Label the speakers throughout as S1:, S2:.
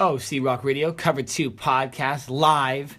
S1: OC Rock Radio, Cover 2 podcast, live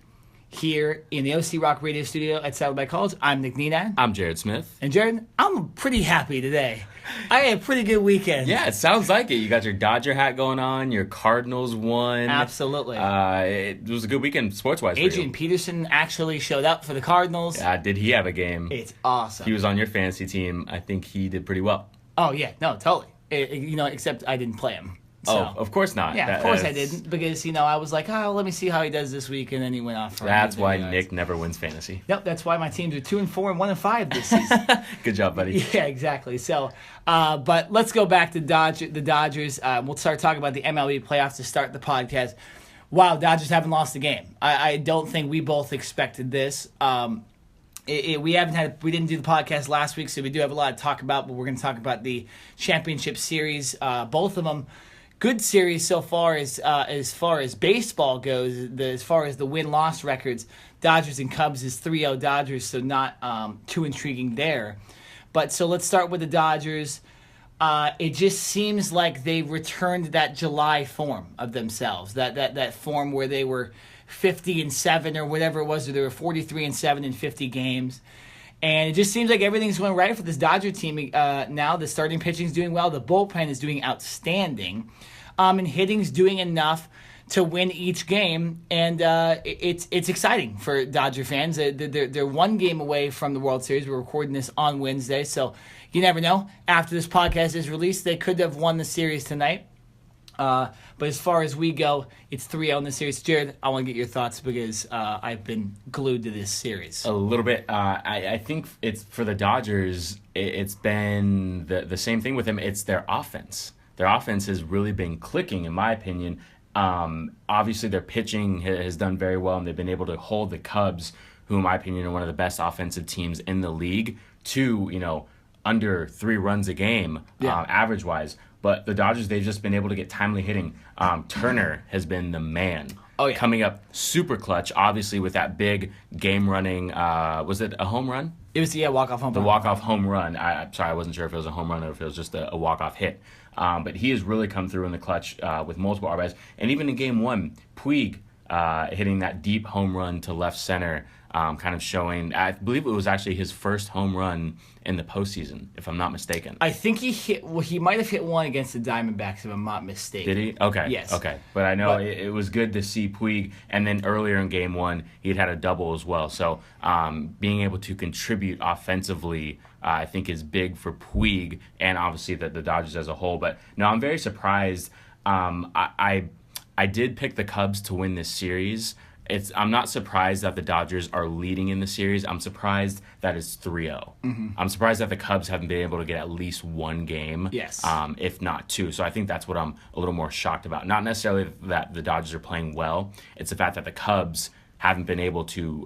S1: here in the OC Rock Radio studio at Saddleback College. I'm Nick Nenad.
S2: I'm Jared Smith.
S1: And Jared, I'm pretty happy today. I had a pretty good weekend.
S2: Yeah, it sounds like it. You got your Dodger hat going on. Your Cardinals won.
S1: Absolutely.
S2: It was a good weekend sports-wise for
S1: Adrian
S2: you.
S1: Peterson actually showed up for the Cardinals.
S2: Did he have a game?
S1: It's awesome.
S2: He was on your fantasy team. I think he did pretty well.
S1: Oh, yeah. No, totally. Except I didn't play him. So,
S2: of course not.
S1: Yeah, of course I didn't, because, I was like, let me see how he does this week, and then he went off for
S2: That's why Nick never wins fantasy.
S1: Yep, that's why my teams are 2-4 and 1-5 this season.
S2: Good job, buddy.
S1: Yeah, exactly. So, but let's go back to the Dodgers. We'll start talking about the MLB playoffs to start the podcast. Wow, Dodgers haven't lost a game. I don't think we both expected this. We didn't do the podcast last week, so we do have a lot to talk about, but we're going to talk about the championship series, both of them. Good series so far as baseball goes. As far as the win-loss records, Dodgers and Cubs is 3-0 Dodgers, so not too intriguing there. But so let's start with the Dodgers. It just seems like they've returned that July form of themselves, that form where they were 50-7 or whatever it was, or they were 43-7 in 50 games. And it just seems like everything's going right for this Dodger team now. The starting pitching is doing well. The bullpen is doing outstanding. And hitting's doing enough to win each game. And it's exciting for Dodger fans. They're one game away from the World Series. We're recording this on Wednesday, so you never know. After this podcast is released, they could have won the series tonight. But as far as we go, it's 3-0 in the series. Jared, I want to get your thoughts because I've been glued to this series.
S2: A little bit. I think it's for the Dodgers, it's been the same thing with them. It's their offense. Their offense has really been clicking, in my opinion. Obviously, their pitching has done very well, and they've been able to hold the Cubs, who, in my opinion, are one of the best offensive teams in the league, to, under 3 runs a game, average-wise. But the Dodgers, they've just been able to get timely hitting. Turner has been the man.
S1: Oh, yeah.
S2: Coming up super clutch, obviously, with that big game-running, was it a home run?
S1: It was, walk-off home run.
S2: The walk-off home run. I'm sorry, I wasn't sure if it was a home run or if it was just a walk-off hit. But he has really come through in the clutch with multiple RBIs. And even in Game 1, Puig hitting that deep home run to left center, kind of showing, I believe it was actually his first home run in the postseason, if I'm not mistaken.
S1: I think he might have hit one against the Diamondbacks, if I'm not mistaken.
S2: Did he? Okay.
S1: Yes.
S2: Okay. But I know it was good to see Puig, and then earlier in Game 1, he had a double as well. So being able to contribute offensively, I think is big for Puig and obviously the Dodgers as a whole. But no, I'm very surprised. I did pick the Cubs to win this series. I'm not surprised that the Dodgers are leading in the series. I'm surprised that it's 3-0. Mm-hmm. I'm surprised that the Cubs haven't been able to get at least one game,
S1: yes,
S2: if not 2. So I think that's what I'm a little more shocked about. Not necessarily that the Dodgers are playing well. It's the fact that the Cubs haven't been able to,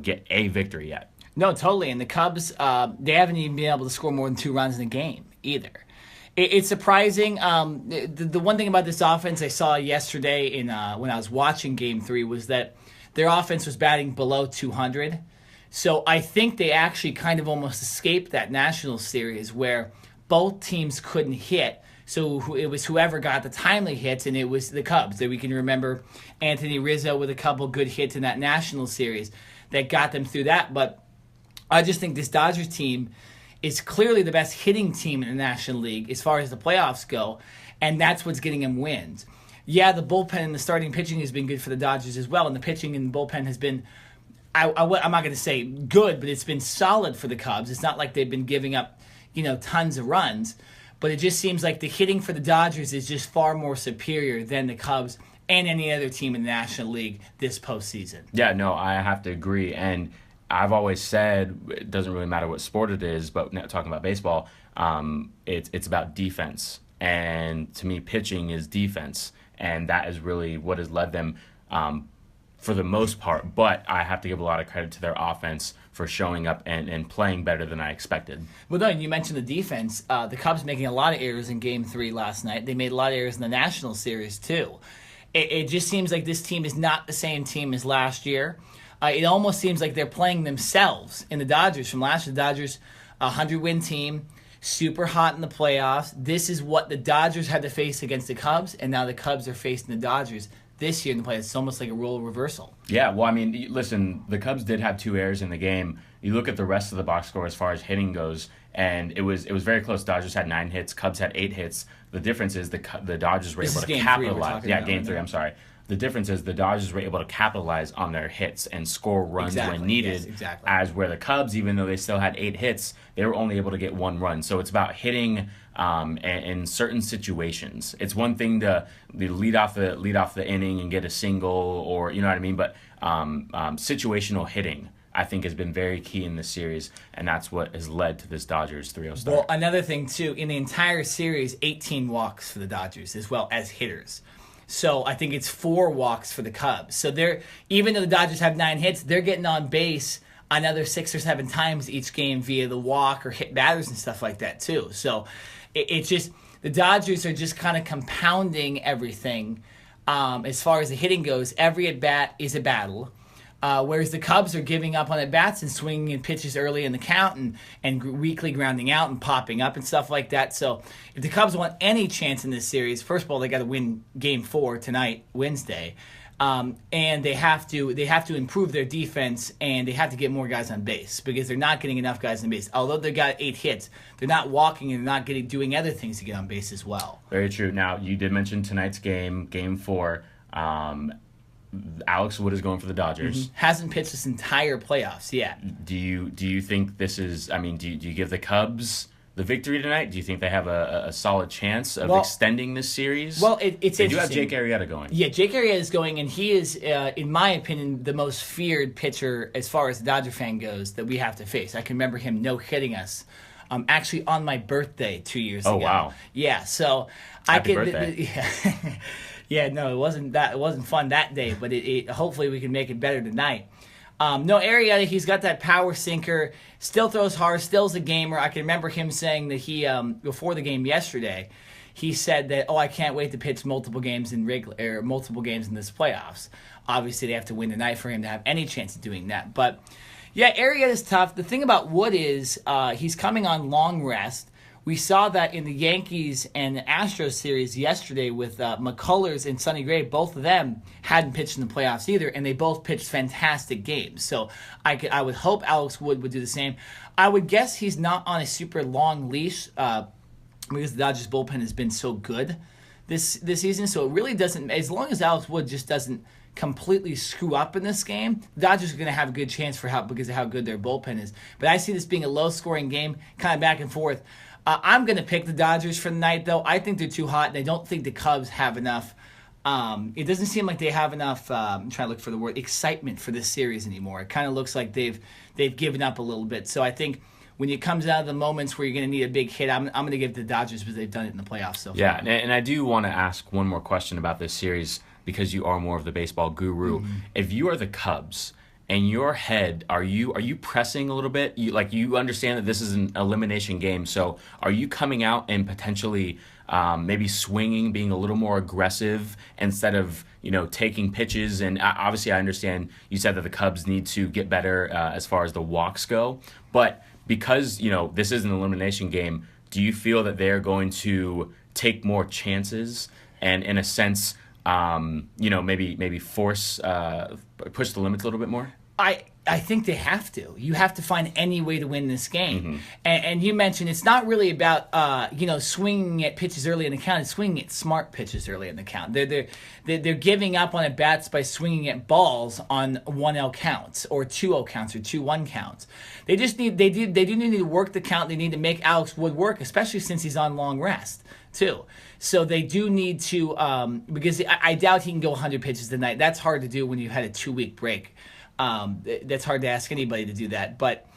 S2: get a victory yet.
S1: No, totally. And the Cubs, they haven't even been able to score more than 2 runs in a game either. It's surprising. The one thing about this offense I saw yesterday when I was watching Game 3 was that their offense was batting below 200. So I think they actually kind of almost escaped that National Series where both teams couldn't hit. So it was whoever got the timely hits, and it was the Cubs. That we can remember Anthony Rizzo with a couple good hits in that National Series that got them through that. But I just think this Dodgers team is clearly the best hitting team in the National League as far as the playoffs go, and that's what's getting them wins. Yeah, the bullpen and the starting pitching has been good for the Dodgers as well, and the pitching in the bullpen has been, I'm not going to say good, but it's been solid for the Cubs. It's not like they've been giving up, tons of runs, but it just seems like the hitting for the Dodgers is just far more superior than the Cubs and any other team in the National League this postseason.
S2: Yeah, no, I have to agree, and I've always said it doesn't really matter what sport it is, but now talking about baseball, it's about defense. And to me, pitching is defense. And that is really what has led them for the most part. But I have to give a lot of credit to their offense for showing up and playing better than I expected.
S1: Well, no, and you mentioned the defense. The Cubs making a lot of errors in Game 3 last night. They made a lot of errors in the National Series, too. It just seems like this team is not the same team as last year. It almost seems like they're playing themselves in the Dodgers from last year. The Dodgers, a 100-win team, super hot in the playoffs. This is what the Dodgers had to face against the Cubs, and now the Cubs are facing the Dodgers this year in the playoffs. It's almost like a role reversal.
S2: Yeah, well, I mean, listen, the Cubs did have 2 errors in the game. You look at the rest of the box score as far as hitting goes, and it was very close. Dodgers had 9 hits, Cubs had 8 hits. The difference is the Dodgers were able to capitalize. Yeah, game 3, I'm sorry. The difference is the Dodgers were able to capitalize on their hits and score runs when needed.
S1: Yes,
S2: as where the Cubs, even though they still had 8 hits, they were only able to get 1 run. So it's about hitting in certain situations. It's one thing to lead off the inning and get a single, or you know what I mean. But situational hitting, I think, has been very key in this series, and that's what has led to this Dodgers 3-0 start.
S1: Well, another thing too, in the entire series, 18 walks for the Dodgers as well as hitters. So I think it's 4 walks for the Cubs. So even though the Dodgers have 9 hits, they're getting on base another 6 or 7 times each game via the walk or hit batters and stuff like that too. So it's just the Dodgers are just kind of compounding everything as far as the hitting goes. Every at bat is a battle. Whereas the Cubs are giving up on at-bats and swinging in pitches early in the count and weakly grounding out and popping up and stuff like that. So if the Cubs want any chance in this series, first of all, they got to win Game 4 tonight, Wednesday. And they have to improve their defense, and they have to get more guys on base because they're not getting enough guys on base. Although they got 8 hits, they're not walking and they're not doing other things to get on base as well.
S2: Very true. Now, you did mention tonight's game, Game 4. Alex Wood is going for the Dodgers.
S1: Mm-hmm. Hasn't pitched this entire playoffs yet.
S2: Do you think this is? I mean, do you give the Cubs the victory tonight? Do you think they have a solid chance of extending this series?
S1: Well, it's
S2: they
S1: interesting.
S2: do have Jake Arrieta going.
S1: Yeah, Jake Arrieta is going, and he is, in my opinion, the most feared pitcher as far as the Dodger fan goes that we have to face. I can remember him no-hitting us. Actually, on my birthday 2 years ago.
S2: Oh wow!
S1: Yeah, so
S2: Happy birthday.
S1: Yeah. Yeah, no, it wasn't fun that day, but hopefully we can make it better tonight. No, Arrieta, he's got that power sinker, still throws hard, still's a gamer. I can remember him saying that he before the game yesterday, he said that I can't wait to pitch multiple games in this playoffs. Obviously, they have to win tonight for him to have any chance of doing that. But yeah, Arrieta is tough. The thing about Wood is he's coming on long rest. We saw that in the Yankees and Astros series yesterday with McCullers and Sonny Gray. Both of them hadn't pitched in the playoffs either, and they both pitched fantastic games. So I would hope Alex Wood would do the same. I would guess he's not on a super long leash because the Dodgers bullpen has been so good this season. So it really doesn't, as long as Alex Wood just doesn't completely screw up in this game, the Dodgers are going to have a good chance because of how good their bullpen is. But I see this being a low-scoring game, kind of back and forth. I'm going to pick the Dodgers for the night, though. I think they're too hot, and I don't think the Cubs have enough. It doesn't seem like they have enough, I'm trying to look for the word, excitement for this series anymore. It kind of looks like they've given up a little bit. So I think when it comes out of the moments where you're going to need a big hit, I'm going to give it to the Dodgers because they've done it in the playoffs so far.
S2: Yeah, and I do want to ask one more question about this series because you are more of the baseball guru. Mm-hmm. If you are the Cubs, in your head, are you pressing a little bit? You understand that this is an elimination game, so are you coming out and potentially maybe swinging, being a little more aggressive instead of taking pitches? And obviously, I understand you said that the Cubs need to get better as far as the walks go, but because this is an elimination game, do you feel that they're going to take more chances and, in a sense, maybe force push the limits a little bit more?
S1: I think they have to. You have to find any way to win this game. Mm-hmm. And you mentioned it's not really about swinging at pitches early in the count. It's swinging at smart pitches early in the count. They're giving up on at bats by swinging at balls on 1-0 counts or 2-0 counts or 2-1 counts. They do need to work the count. They need to make Alex Wood work, especially since he's on long rest too. So they do need to because I doubt he can go 100 pitches tonight. That's hard to do when you've had a 2-week break. That's hard to ask anybody to do that. But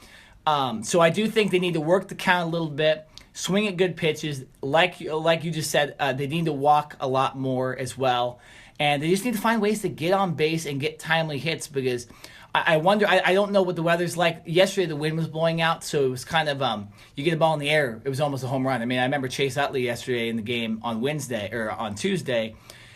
S1: so I do think they need to work the count a little bit, swing at good pitches. Like you just said, they need to walk a lot more as well. And they just need to find ways to get on base and get timely hits because I wonder, I don't know what the weather's like. Yesterday the wind was blowing out, so it was kind of, you get a ball in the air, it was almost a home run. I mean, I remember Chase Utley yesterday in the game on Tuesday,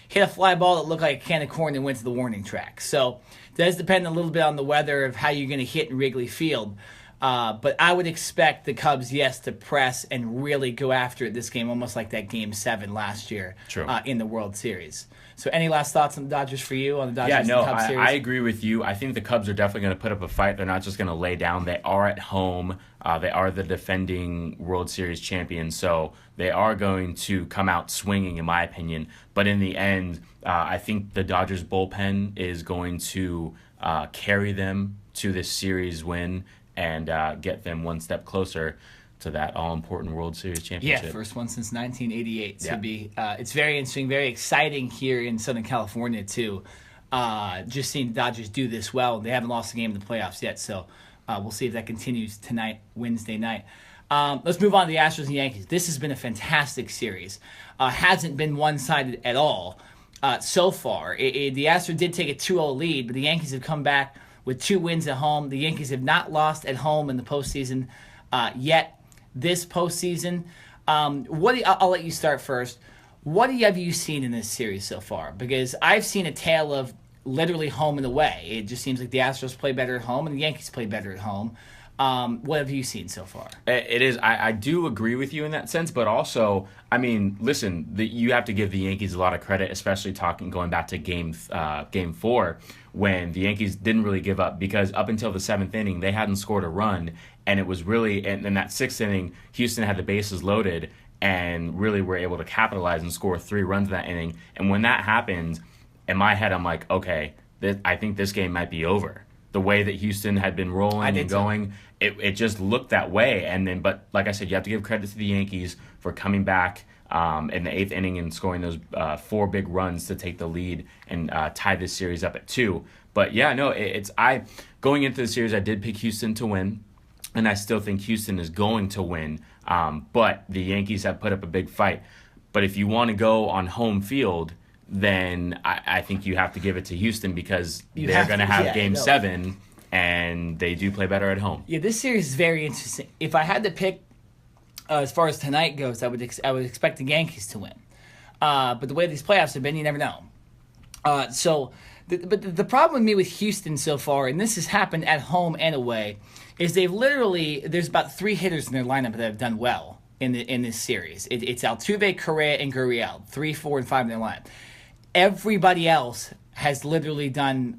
S1: hit a fly ball that looked like a can of corn and went to the warning track. So it does depend a little bit on the weather of how you're going to hit in Wrigley Field. But I would expect the Cubs, yes, to press and really go after it this game, almost like that Game 7 last year in the World Series. So any last thoughts on the Dodgers for you, on the Dodgers and Cubs series?
S2: I agree with you. I think the Cubs are definitely going to put up a fight. They're not just going to lay down. They are at home. They are the defending World Series champions, so they are going to come out swinging, in my opinion. But in the end, I think the Dodgers bullpen is going to carry them to this series win and get them one step closer to that all-important World Series championship.
S1: Yeah, first one since 1988. So it's very interesting, very exciting here in Southern California, too. Just seeing the Dodgers do this well. They haven't lost a game in the playoffs yet, so we'll see if that continues tonight, Wednesday night. Let's move on to the Astros and Yankees. This has been a fantastic series. Hasn't been one-sided at all so far. The Astros did take a 2-0 lead, but the Yankees have come back with 2 wins at home. The Yankees have not lost at home in the postseason yet. This postseason, I'll let you start first. What have you seen in this series so far? Because I've seen a tale of literally home and away. It just seems like the Astros play better at home and the Yankees play better at home. What have you seen so far?
S2: It is. I do agree with you in that sense, but also, I mean, listen, you have to give the Yankees a lot of credit, especially going back to game 4, when the Yankees didn't really give up, because up until the 7th inning, they hadn't scored a run, and it was really, and in that 6th inning, Houston had the bases loaded and really were able to capitalize and score 3 runs that inning. And when that happened, in my head, I'm like, okay, I think this game might be over. The way that Houston had been rolling and going, it just looked that way. And then, but like I said, you have to give credit to the Yankees for coming back in the 8th inning and scoring those 4 big runs to take the lead and tie this series up at 2. But yeah, no, going into the series, I did pick Houston to win, and I still think Houston is going to win. But the Yankees have put up a big fight. But if you want to go on home field, then I think you have to give it to Houston, because they're going to have Game 7, and they do play better at home.
S1: Yeah, this series is very interesting. If I had to pick, as far as tonight goes, I would expect the Yankees to win. But the way these playoffs have been, you never know. But the problem with me with Houston so far, and this has happened at home and away, is there's about 3 hitters in their lineup that have done well in this series. It's Altuve, Correa, and Gurriel, 3, 4, and 5 in their lineup. Everybody else has literally done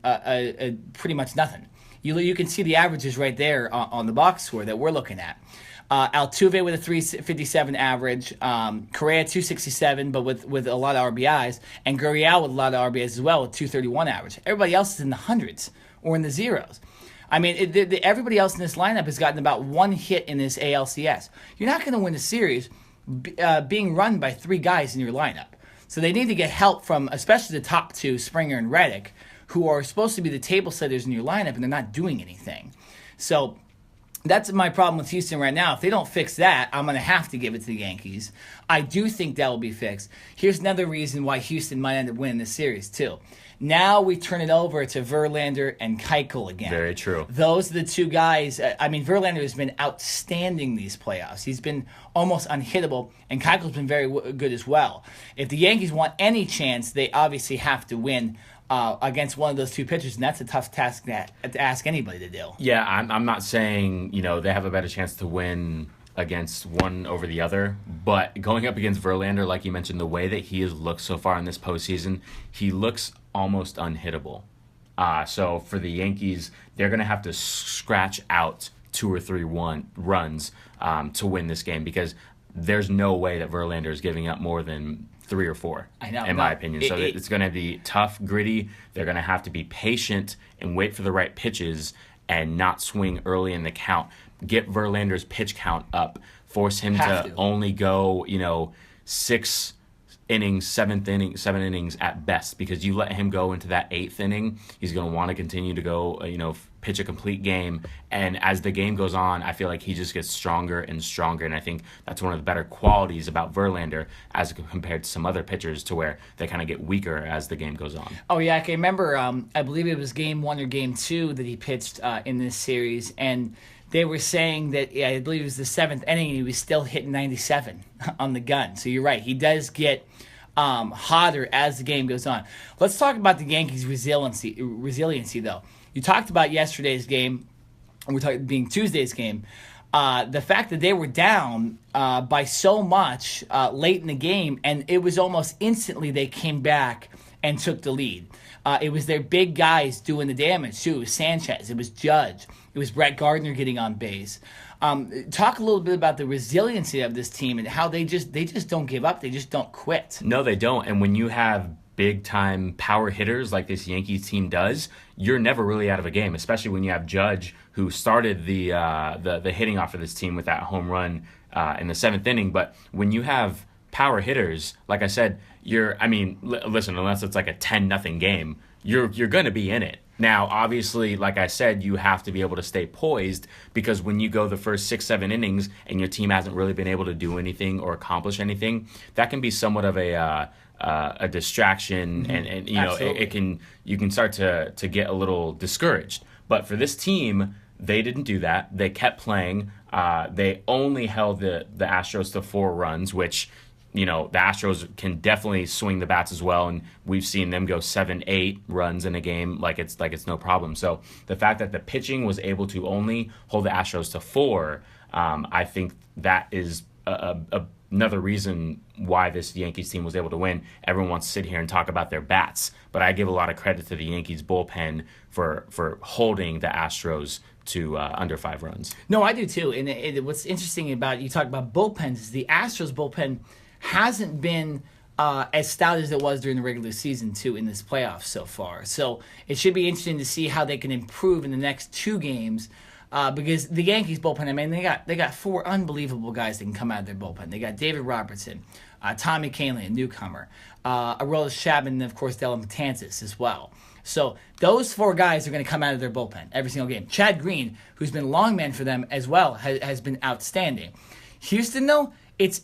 S1: pretty much nothing. You can see the averages right there on the box score that we're looking at. Altuve with a 357 average, Correa 267, but with a lot of RBIs, and Gurriel with a lot of RBIs as well with 231 average. Everybody else is in the hundreds or in the zeros. I mean, everybody else in this lineup has gotten about 1 hit in this ALCS. You're not going to win a series being run by 3 guys in your lineup. So they need to get help from, especially the top 2, Springer and Reddick, who are supposed to be the table setters in your lineup, and they're not doing anything. So that's my problem with Houston right now. If they don't fix that, I'm going to have to give it to the Yankees. I do think that will be fixed. Here's another reason why Houston might end up winning this series, too. Now we turn it over to Verlander and Keuchel again.
S2: Very true.
S1: Those are the 2 guys. I mean, Verlander has been outstanding these playoffs. He's been almost unhittable, and Keuchel's been very good as well. If the Yankees want any chance, they obviously have to win against one of those 2 pitchers, and that's a tough task to ask anybody to do.
S2: Yeah, I'm not saying they have a better chance to win against one over the other, but going up against Verlander, like you mentioned, the way that he has looked so far in this postseason, he looks almost unhittable. So for the Yankees, they're going to have to scratch out 2 or 3 runs to win this game, because there's no way that Verlander is giving up more than 3 or 4, in my opinion. So it's going to be tough, gritty. They're going to have to be patient and wait for the right pitches and not swing early in the count. Get Verlander's pitch count up. Force him to only go, 6 innings, 7 innings at best, because you let him go into that 8th inning, he's going to want to continue to go, pitch a complete game. And as the game goes on, I feel like he just gets stronger and stronger. And I think that's one of the better qualities about Verlander as compared to some other pitchers, to where they kind of get weaker as the game goes on.
S1: Oh, yeah. I can remember, I believe it was game 1 or game 2 that he pitched in this series. And they were saying that, I believe it was the 7th inning, and he was still hitting 97 on the gun. So you're right. He does get hotter as the game goes on. Let's talk about the Yankees' resiliency, though. You talked about yesterday's game we're talking being Tuesday's game, the fact that they were down by so much late in the game, and it was almost instantly they came back and took the lead. It was their big guys doing the damage, too. It was Sanchez. It was Judge. It was Brett Gardner getting on base. Talk a little bit about the resiliency of this team and how they just don't give up. They just don't quit.
S2: No, they don't. And when you have big-time power hitters like this Yankees team does, you're never really out of a game, especially when you have Judge, who started the hitting off of this team with that home run in the 7th inning. But when you have power hitters, like I said, listen, unless it's like a 10-0 game, you're going to be in it. Now, obviously, like I said, you have to be able to stay poised, because when you go the first 6-7 innings and your team hasn't really been able to do anything or accomplish anything, that can be somewhat of a distraction, and you know, you can start to get a little discouraged. But for this team, they didn't do that. They kept playing. They only held the Astros to 4 runs, which, you know, the Astros can definitely swing the bats as well, and we've seen them go 7-8 runs in a game like it's no problem. So the fact that the pitching was able to only hold the Astros to 4, I think that is another reason why this Yankees team was able to win. Everyone wants to sit here and talk about their bats, but I give a lot of credit to the Yankees bullpen for holding the Astros to under 5 runs.
S1: No, I do too. And what's interesting about, you talk about bullpens, is the Astros bullpen hasn't been as stout as it was during the regular season too in this playoffs so far. So it should be interesting to see how they can improve in the next 2 games. Because the Yankees bullpen, I mean, they got 4 unbelievable guys that can come out of their bullpen. They got David Robertson, Tommy Kahnle, a newcomer, Aroldis Chapman, and of course Dellin Betances as well. So those 4 guys are going to come out of their bullpen every single game. Chad Green, who's been a long man for them as well, has been outstanding. Houston, though,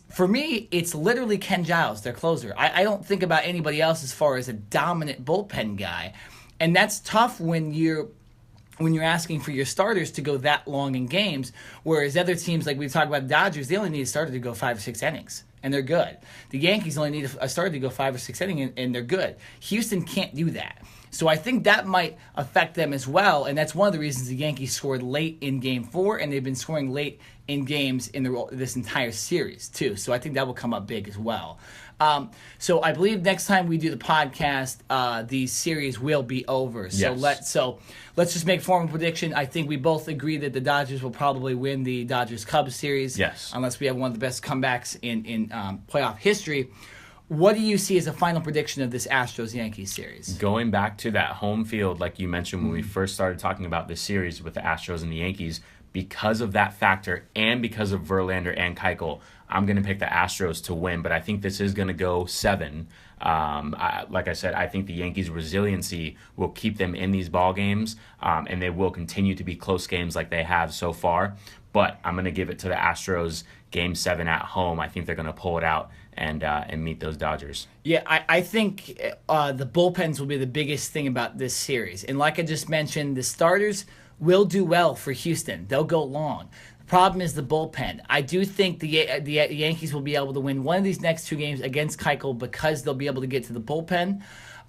S1: for me, it's literally Ken Giles, their closer. I don't think about anybody else as far as a dominant bullpen guy, and that's tough when you're asking for your starters to go that long in games, whereas other teams, like we've talked about the Dodgers, they only need a starter to go 5 or 6 innings, and they're good. The Yankees only need a starter to go 5 or 6 innings, and they're good. Houston can't do that. So I think that might affect them as well, and that's one of the reasons the Yankees scored late in Game 4, and they've been scoring late in games in this entire series, too. So I think that will come up big as well. So I believe next time we do the podcast, the series will be over. So
S2: yes.
S1: Let's just make a formal prediction. I think we both agree that the Dodgers will probably win the Dodgers-Cubs series.
S2: Yes.
S1: Unless we have one of the best comebacks in playoff history. What do you see as a final prediction of this Astros-Yankees series?
S2: Going back to that home field, like you mentioned when we first started talking about this series with the Astros and the Yankees, because of that factor and because of Verlander and Keuchel, I'm going to pick the Astros to win, but I think this is going to go 7. Like I said, I think the Yankees' resiliency will keep them in these ball games, and they will continue to be close games like they have so far. But I'm going to give it to the Astros Game 7 at home. I think they're going to pull it out and meet those Dodgers.
S1: Yeah, I think the bullpens will be the biggest thing about this series. And like I just mentioned, the starters will do well for Houston. They'll go long. The problem is the bullpen. I do think the Yankees will be able to win one of these next 2 games against Keuchel because they'll be able to get to the bullpen.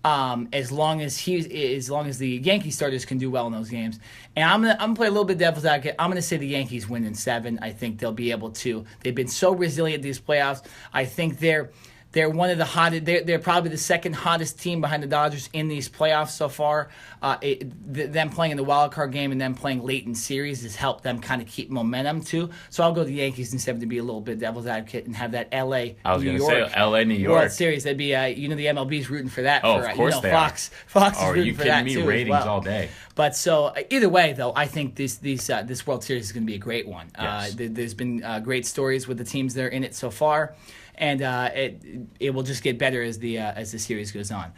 S1: As long as the Yankee starters can do well in those games. And I'm gonna play a little bit devil's advocate. I'm gonna say the Yankees win in 7. I think they'll be able to. They've been so resilient these playoffs. I think they're one of the hottest. They're probably the second hottest team behind the Dodgers in these playoffs so far. Them playing in the wild card game and them playing late in series has helped them kind of keep momentum too. So I'll go the Yankees in 7 to be a little bit devil's advocate and have that L.A.
S2: I was
S1: going
S2: to say L.A. New York
S1: World Series. That'd be the MLB's rooting for that.
S2: Oh, of course they
S1: Fox
S2: are.
S1: is rooting for that too.
S2: Are you kidding me? Ratings
S1: as well.
S2: All day.
S1: But so either way, though, I think this World Series is going to be a great one.
S2: Yes.
S1: There's been great stories with the teams that are in it so far, and it will just get better as the series goes on.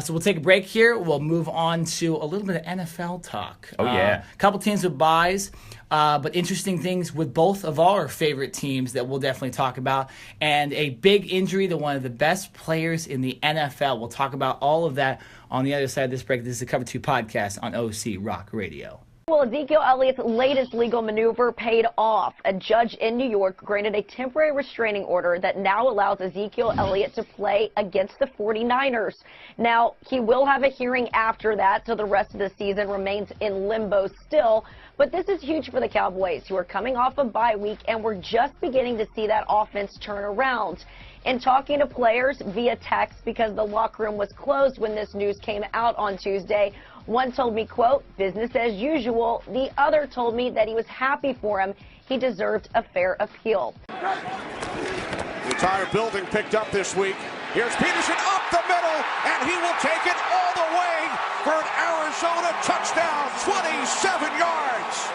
S1: So we'll take a break here. We'll move on to a little bit of NFL talk.
S2: Oh, yeah.
S1: A couple teams with buys, but interesting things with both of our favorite teams that we'll definitely talk about. And a big injury to one of the best players in the NFL. We'll talk about all of that on the other side of this break. This is the Cover 2 podcast on OC Rock Radio.
S3: Well, Ezekiel Elliott's latest legal maneuver paid off. A judge in New York granted a temporary restraining order that now allows Ezekiel Elliott to play against the 49ers. Now, he will have a hearing after that, so the rest of the season remains in limbo still. But this is huge for the Cowboys, who are coming off a bye week, and we're just beginning to see that offense turn around. In talking to players via text, because the locker room was closed when this news came out on Tuesday, one told me, quote, business as usual. The other told me that he was happy for him. He deserved a fair appeal.
S4: The entire building picked up this week. Here's Peterson up the middle, and he will take it all the way for an Arizona touchdown, 27 yards.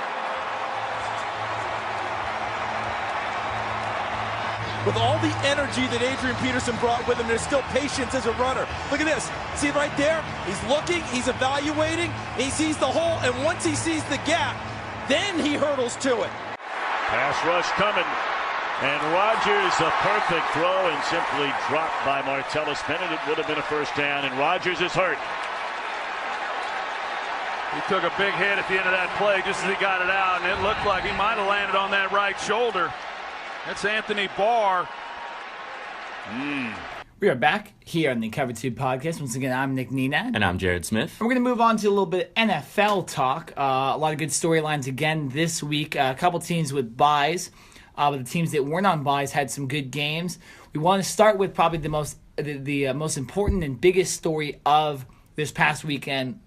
S5: With all the energy that Adrian Peterson brought with him, there's still patience as a runner. Look at this. See right there? He's looking, he's evaluating, he sees the hole, and once he sees the gap, then he hurdles to it.
S6: Pass rush coming, and Rodgers, a perfect throw, and simply dropped by Martellus Bennett. It would have been a first down, and Rodgers is hurt.
S7: He took a big hit at the end of that play just as he got it out, and it looked like he might have landed on that right shoulder. That's Anthony Barr.
S1: We are back here on the Cover 2 podcast. Once again, I'm Nick Nenad.
S2: And I'm Jared Smith.
S1: We're going to move on to a little bit of NFL talk. A lot of good storylines again this week. A couple teams with buys. But the teams that weren't on buys had some good games. We want to start with probably the most important and biggest story of this past weekend,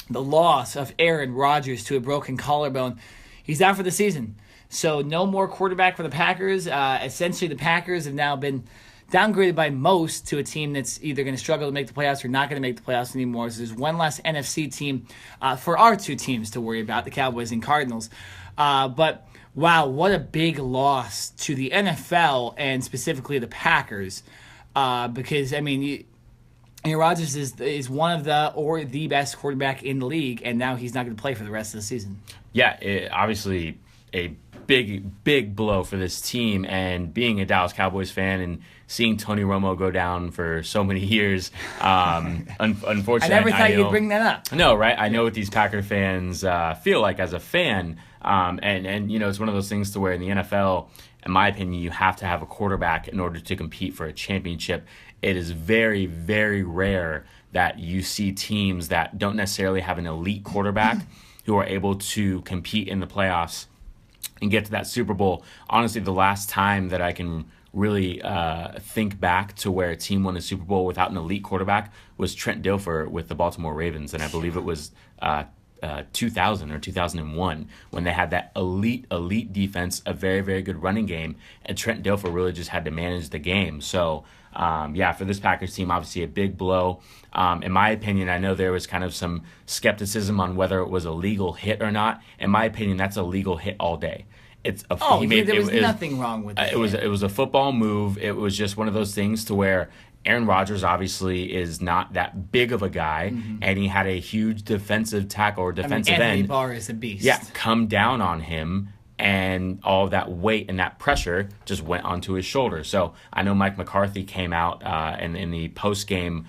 S1: the loss of Aaron Rodgers to a broken collarbone. He's out for the season. So no more quarterback for the Packers. Essentially, the Packers have now been downgraded by most to a team that's either going to struggle to make the playoffs or not going to make the playoffs anymore. So there's one less NFC team for our two teams to worry about, the Cowboys and Cardinals. But wow, what a big loss to the NFL and specifically the Packers. Because, I mean, Aaron Rodgers is one of the best quarterback in the league, and now he's not going to play for the rest of the season.
S2: Yeah, obviously a big blow for this team, and being a Dallas Cowboys fan and seeing Tony Romo go down for so many years, unfortunately,
S1: I never thought you'd bring that up.
S2: No, right? I know what these Packer fans feel like as a fan, and you know, it's one of those things to where in the NFL, in my opinion, you have to have a quarterback in order to compete for a championship. It is very, very rare that you see teams that don't necessarily have an elite quarterback who are able to compete in the playoffs and get to that Super Bowl. Honestly, the last time that I can really think back to where a team won a Super Bowl without an elite quarterback was Trent Dilfer with the Baltimore Ravens, and I believe it was 2000 or 2001 when they had that elite defense, a very, very good running game, and Trent Dilfer really just had to manage the game. So, for this Packers team, obviously a big blow. In my opinion, I know there was kind of some skepticism on whether it was a legal hit or not. In my opinion, that's a legal hit all day. There was
S1: nothing wrong with it.
S2: It was a football move. It was just one of those things to where Aaron Rodgers obviously is not that big of a guy, and he had a huge defensive tackle or defensive end.
S1: Anthony Barr is a beast.
S2: Yeah, come down on him, and all of that weight and that pressure just went onto his shoulder. So I know Mike McCarthy came out in the post-game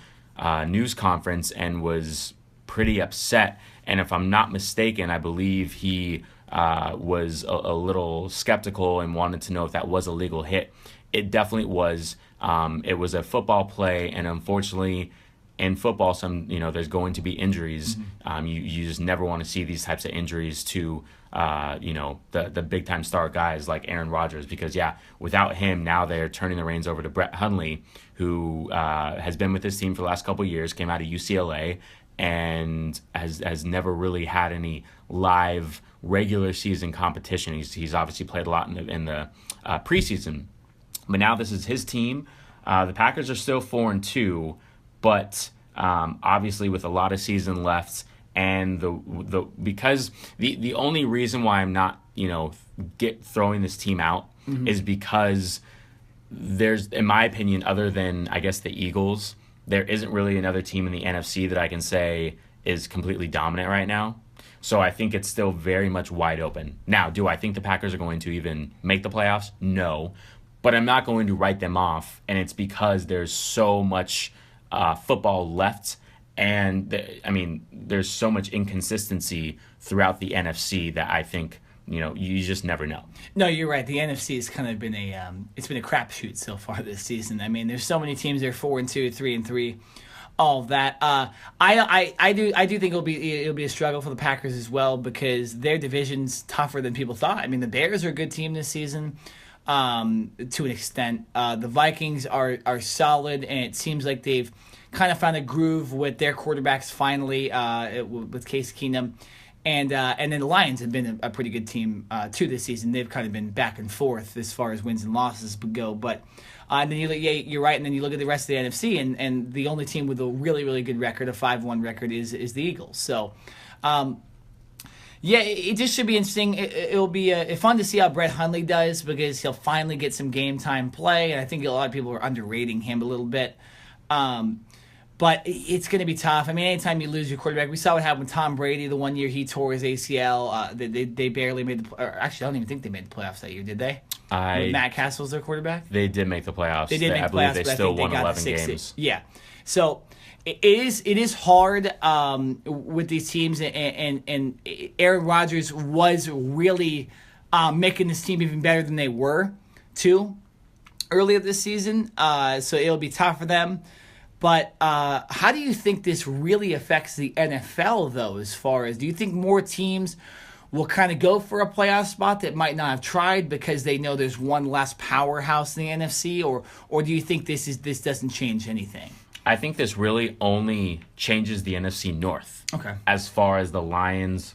S2: news conference and was pretty upset. And if I'm not mistaken, I believe he was a little skeptical and wanted to know if that was a legal hit. It definitely was. It was a football play, and unfortunately, in football, there's going to be injuries. You just never want to see these types of injuries to the big time star guys like Aaron Rodgers, because without him, now they're turning the reins over to Brett Hundley, who has been with this team for the last couple of years, came out of UCLA, and has never really had any live regular season competition. He's obviously played a lot in the preseason, but now this is his team. The Packers are still 4-2, but obviously with a lot of season left, and because the only reason why I'm not throwing this team out is because there's, in my opinion, other than I guess the Eagles, there isn't really another team in the NFC that I can say is completely dominant right now. So I think it's still very much wide open. Now, do I think the Packers are going to even make the playoffs? No. But I'm not going to write them off, and it's because there's so much football left, there's so much inconsistency throughout the NFC that I think, you just never know.
S1: No, you're right. The NFC has kind of been it's been a crapshoot so far this season. I mean, there's so many teams that are 4-2, 3-3, all of that. I do think it'll be a struggle for the Packers as well, because their division's tougher than people thought. I mean, the Bears are a good team this season, to an extent. The Vikings are solid, and it seems like they've kind of found a groove with their quarterbacks finally, with Case Keenum. And then the Lions have been a pretty good team too this season. They've kind of been back and forth as far as wins and losses go. But then you're right. And then you look at the rest of the NFC, and the only team with a really, really good record, a 5-1 record, is the Eagles. So, it just should be interesting. It'll be fun to see how Brett Hundley does, because he'll finally get some game time play. And I think a lot of people are underrating him a little bit. But it's going to be tough. I mean, anytime you lose your quarterback, we saw what happened with Tom Brady the one year he tore his ACL. They barely made actually, I don't even think they made the playoffs that year, did they? With Matt Cassel's their quarterback?
S2: They did make the playoffs.
S1: They did make the playoffs,
S2: they
S1: but
S2: still
S1: I think
S2: won
S1: they got
S2: 11
S1: the 6
S2: games.
S1: Yeah. So it is hard with these teams, and Aaron Rodgers was really making this team even better than they were, too, earlier this season. So it'll be tough for them. But how do you think this really affects the NFL, though, as far as, do you think more teams will kind of go for a playoff spot that might not have tried because they know there's one less powerhouse in the NFC, or do you think this doesn't change anything?
S2: I think this really only changes the NFC North.
S1: Okay.
S2: As far as the Lions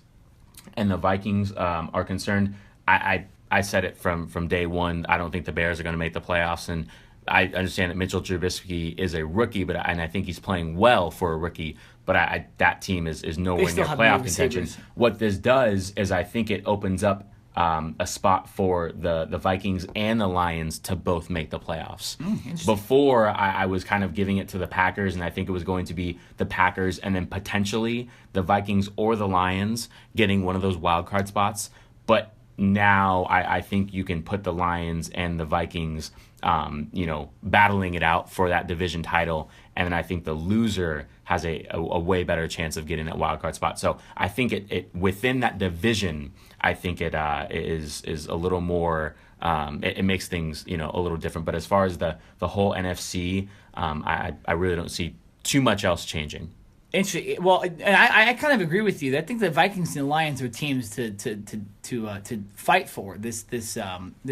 S2: and the Vikings are concerned, I said it from day one. I don't think the Bears are going to make the playoffs, and I understand that Mitchell Trubisky is a rookie, and I think he's playing well for a rookie, but that team is nowhere near playoff contention. What this does is I think it opens up a spot for the Vikings and the Lions to both make the playoffs. Before, I was kind of giving it to the Packers, and I think it was going to be the Packers and then potentially the Vikings or the Lions getting one of those wild card spots. But now I think you can put the Lions and the Vikings battling it out for that division title, and then I think the loser has a way better chance of getting that wild card spot. So I think it within that division, I think it is a little more. It makes things a little different. But as far as the whole NFC, I really don't see too much else changing.
S1: Interesting. Well, and I kind of agree with you. I think the Vikings and the Lions are teams to fight for this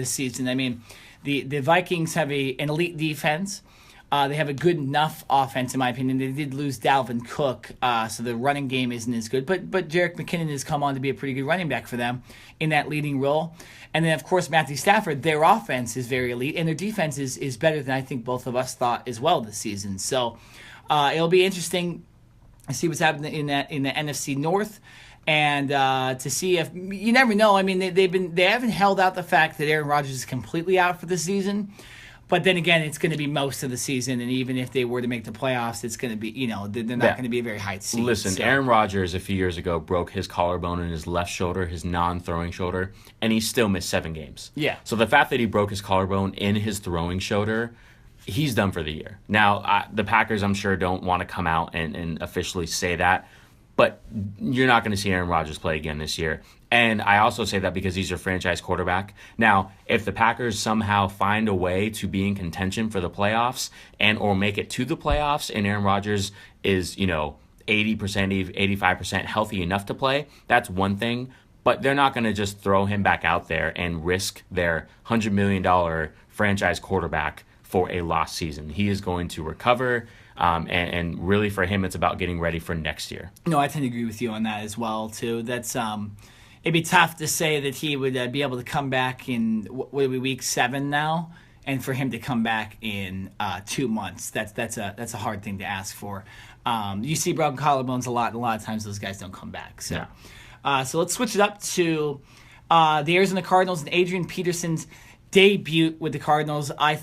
S1: season. I mean, the Vikings have an elite defense. They have a good enough offense, in my opinion. They did lose Dalvin Cook, so the running game isn't as good. But Jerick McKinnon has come on to be a pretty good running back for them in that leading role. And then, of course, Matthew Stafford, their offense is very elite, and their defense is better than I think both of us thought as well this season. So it'll be interesting to see what's happening in the NFC North, and to see if, you never know. I mean, they haven't held out the fact that Aaron Rodgers is completely out for the season, but then again, it's going to be most of the season, and even if they were to make the playoffs, it's going to be they're not going to be a very high seed.
S2: Listen, so. Aaron Rodgers a few years ago broke his collarbone in his left shoulder, his non-throwing shoulder, and he still missed 7 games.
S1: Yeah.
S2: So the fact that he broke his collarbone in his throwing shoulder, he's done for the year. Now, the Packers, I'm sure, don't want to come out and officially say that, but you're not going to see Aaron Rodgers play again this year. And I also say that because he's your franchise quarterback. Now, if the Packers somehow find a way to be in contention for the playoffs or make it to the playoffs, and Aaron Rodgers is, 80%, 85% healthy enough to play, that's one thing. But they're not going to just throw him back out there and risk their $100 million franchise quarterback for a lost season. He is going to recover, and really for him, it's about getting ready for next year.
S1: No, I tend to agree with you on that as well, too. That's it'd be tough to say that he would be able to come back in week 7 now, and for him to come back in 2 months. That's a hard thing to ask for. You see broken collarbones a lot, and a lot of times those guys don't come back. So, so let's switch it up to the Arizona Cardinals and Adrian Peterson's debut with the Cardinals. I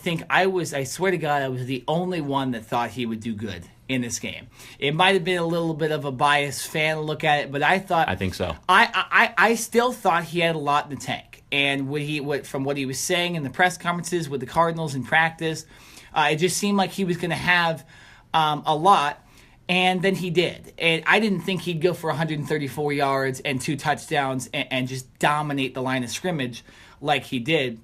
S1: swear to God, I was the only one that thought he would do good in this game. It might have been a little bit of a biased fan look at it, but I think
S2: so.
S1: I still thought he had a lot in the tank. And from what he was saying in the press conferences with the Cardinals in practice, it just seemed like he was going to have a lot. And then he did. And I didn't think he'd go for 134 yards and 2 touchdowns and just dominate the line of scrimmage like he did.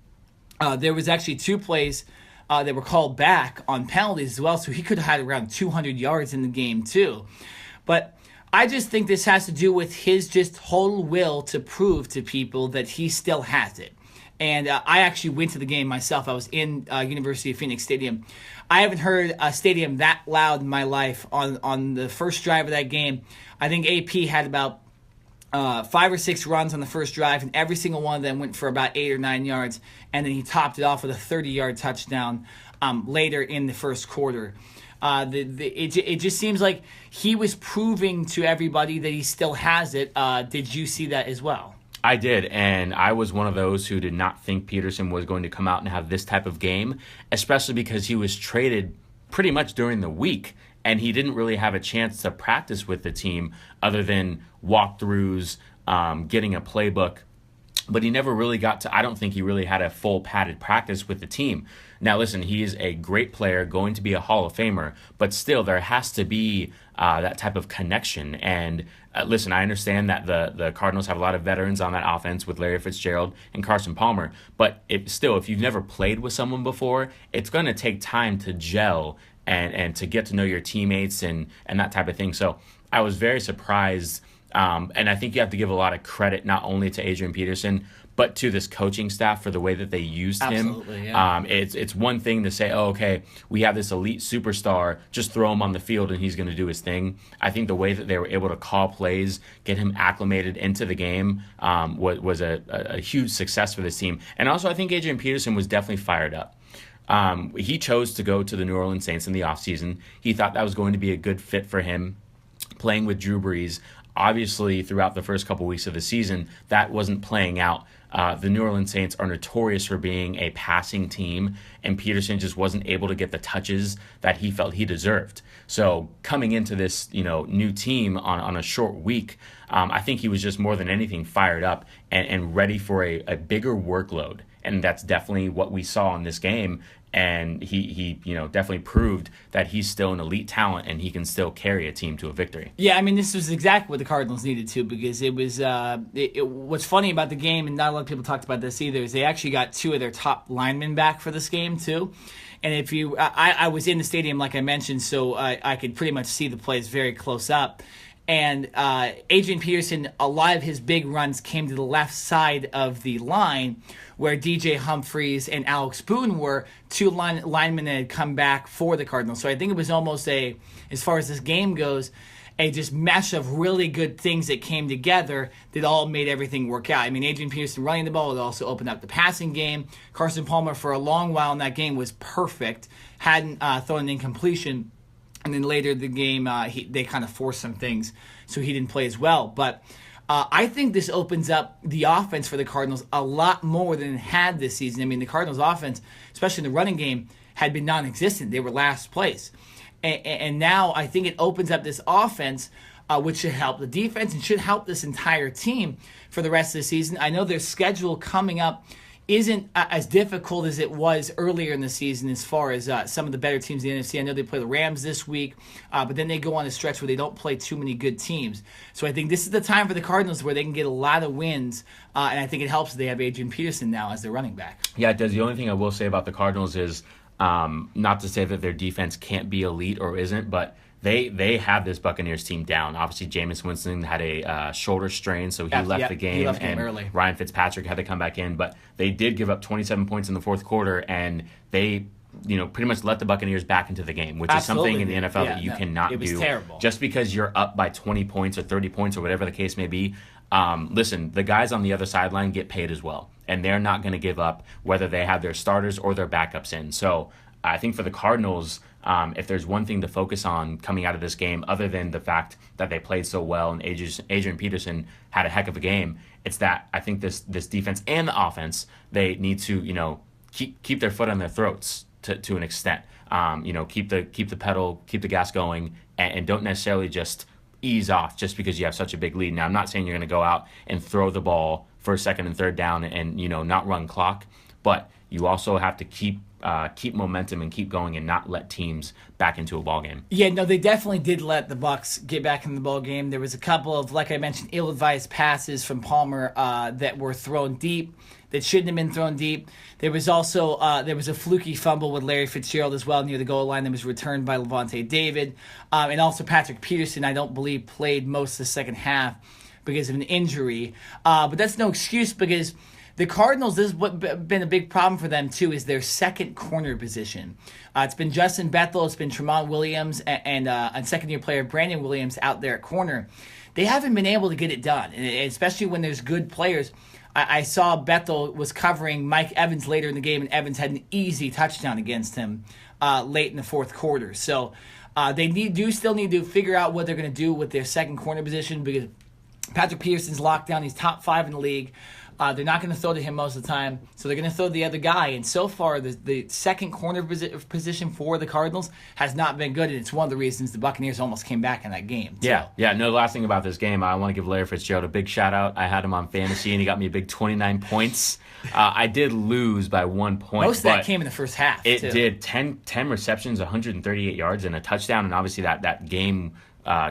S1: There was actually 2 plays that were called back on penalties as well, so he could have had around 200 yards in the game too. But I just think this has to do with his just total will to prove to people that he still has it. And I actually went to the game myself. I was in University of Phoenix Stadium. I haven't heard a stadium that loud in my life. On the first drive of that game, I think AP had about 5 or 6 runs on the first drive, and every single one of them went for about 8 or 9 yards, and then he topped it off with a 30-yard touchdown later in the first quarter. It just seems like he was proving to everybody that he still has it. Did you see that as well?
S2: I did, and I was one of those who did not think Peterson was going to come out and have this type of game, especially because he was traded pretty much during the week, and he didn't really have a chance to practice with the team other than walkthroughs, getting a playbook. But he never really got to, I don't think he really had a full padded practice with the team. Now, listen, he is a great player, going to be a Hall of Famer, but still there has to be that type of connection. And listen, I understand that the Cardinals have a lot of veterans on that offense with Larry Fitzgerald and Carson Palmer, but if you've never played with someone before, it's going to take time to gel and to get to know your teammates and that type of thing. So I was very surprised. And I think you have to give a lot of credit not only to Adrian Peterson, but to this coaching staff for the way that they used him.
S1: Absolutely, yeah.
S2: It's one thing to say, oh, okay, we have this elite superstar, just throw him on the field and he's going to do his thing. I think the way that they were able to call plays, get him acclimated into the game was a huge success for this team. And also I think Adrian Peterson was definitely fired up. He chose to go to the New Orleans Saints in the offseason. He thought that was going to be a good fit for him, playing with Drew Brees. Obviously, throughout the first couple weeks of the season, that wasn't playing out. The New Orleans Saints are notorious for being a passing team, and Peterson just wasn't able to get the touches that he felt he deserved. So coming into this, new team on a short week, I think he was just more than anything fired up and ready for a bigger workload. And that's definitely what we saw in this game. And he definitely proved that he's still an elite talent and he can still carry a team to a victory.
S1: Yeah, I mean, this was exactly what the Cardinals needed to, because it was what's funny about the game, and not a lot of people talked about this either, is they actually got 2 of their top linemen back for this game too. And if you, I was in the stadium like I mentioned, so I could pretty much see the plays very close up. And Adrian Peterson, a lot of his big runs came to the left side of the line, where DJ Humphries and Alex Boone were 2 linemen that had come back for the Cardinals. So I think it was almost as far as this game goes, a just mesh of really good things that came together that all made everything work out. I mean, Adrian Peterson running the ball, it also opened up the passing game. Carson Palmer, for a long while in that game, was perfect, hadn't thrown an incompletion. And then later in the game, they kind of forced some things, so he didn't play as well. But I think this opens up the offense for the Cardinals a lot more than it had this season. I mean, the Cardinals' offense, especially in the running game, had been non-existent. They were last place. And now I think it opens up this offense, which should help the defense and should help this entire team for the rest of the season. I know their schedule coming up isn't as difficult as it was earlier in the season as far as some of the better teams in the NFC. I know they play the Rams this week, but then they go on a stretch where they don't play too many good teams. So I think this is the time for the Cardinals where they can get a lot of wins, and I think it helps that they have Adrian Peterson now as their running back.
S2: Yeah, it does. The only thing I will say about the Cardinals is not to say that their defense can't be elite or isn't, but they have this Buccaneers team down. Obviously, Jameis Winston had a shoulder strain, so he left the game.
S1: He left game
S2: and
S1: early.
S2: Ryan Fitzpatrick had to come back in, but they did give up 27 points in the fourth quarter, and they pretty much let the Buccaneers back into the game, which is something in the NFL that you cannot do.
S1: It was terrible.
S2: Just because you're up by 20 points or 30 points or whatever the case may be, listen, the guys on the other sideline get paid as well, and they're not going to give up whether they have their starters or their backups in. So I think for the Cardinals, if there's one thing to focus on coming out of this game, other than the fact that they played so well and Adrian Peterson had a heck of a game, it's that I think this defense and the offense, they need to keep their foot on their throats to an extent. Keep the pedal, keep the gas going, and don't necessarily just ease off just because you have such a big lead. Now, I'm not saying you're going to go out and throw the ball for 2nd and 3rd down and not run clock, but you also have to keep keep momentum and keep going and not let teams back into a ball game.
S1: Yeah, no, they definitely did let the Bucks get back in the ball game. There was a couple of, like I mentioned, ill-advised passes from Palmer that were thrown deep that shouldn't have been thrown deep. There was also there was a fluky fumble with Larry Fitzgerald as well near the goal line that was returned by Levante David. And also Patrick Peterson, I don't believe, played most of the second half because of an injury. But that's no excuse because the Cardinals, this is what been a big problem for them, too, is their second corner position. It's been Justin Bethel, it's been Tremont Williams, and second-year player Brandon Williams out there at corner. They haven't been able to get it done, and especially when there's good players. I saw Bethel was covering Mike Evans later in the game, and Evans had an easy touchdown against him late in the fourth quarter. So they still need to figure out what they're going to do with their second corner position because Patrick Peterson's locked down. He's top 5 in the league. They're not going to throw to him most of the time, so they're going to throw to the other guy. And so far, the second corner position for the Cardinals has not been good, and it's one of the reasons the Buccaneers almost came back in that game.
S2: So. Yeah. No, the last thing about this game, I want to give Larry Fitzgerald a big shout-out. I had him on fantasy, and he got me a big 29 points. I did lose by 1 point.
S1: Most of that came in the first half,
S2: It did. 10 receptions, 138 yards, and a touchdown, and obviously that game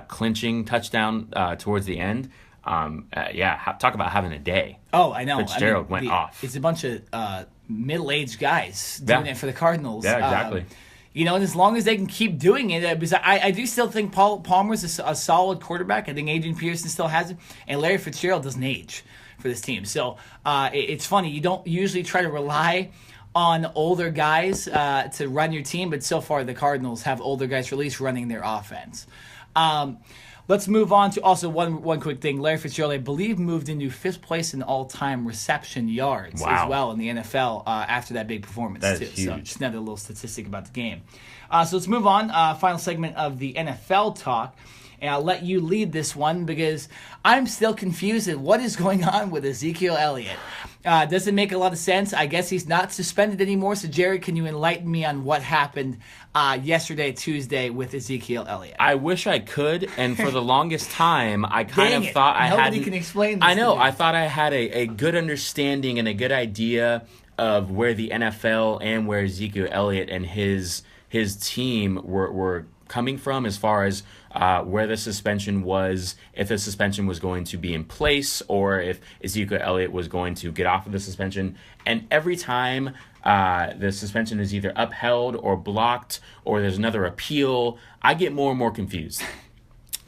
S2: clinching touchdown towards the end. Talk about having a day.
S1: Oh, I know.
S2: Fitzgerald went off.
S1: It's a bunch of middle-aged guys doing it for the Cardinals.
S2: Yeah, exactly.
S1: And as long as they can keep doing it, because I do still think Palmer's a solid quarterback. I think Adrian Peterson still has it, and Larry Fitzgerald doesn't age for this team. So it's funny. You don't usually try to rely on older guys to run your team, but so far the Cardinals have older guys at least running their offense. Let's move on to also one quick thing. Larry Fitzgerald, I believe, moved into 5th place in all-time reception yards as well in the NFL after that big performance.
S2: That
S1: too.
S2: is huge.
S1: So just another little statistic about the game. So let's move on. Final segment of the NFL talk. And I'll let you lead this one because I'm still confused at what is going on with Ezekiel Elliott. Doesn't make a lot of sense. I guess he's not suspended anymore. So, Jared, can you enlighten me on what happened yesterday, Tuesday, with Ezekiel Elliott?
S2: I wish I could, and for the longest time, I kind of thought
S1: Nobody can explain this.
S2: I know. I thought I had a good understanding and a good idea of where the NFL and where Ezekiel Elliott and his team were coming from as far as where the suspension was, if the suspension was going to be in place, or if Ezekiel Elliott was going to get off of the suspension. And every time the suspension is either upheld or blocked or there's another appeal, I get more and more confused.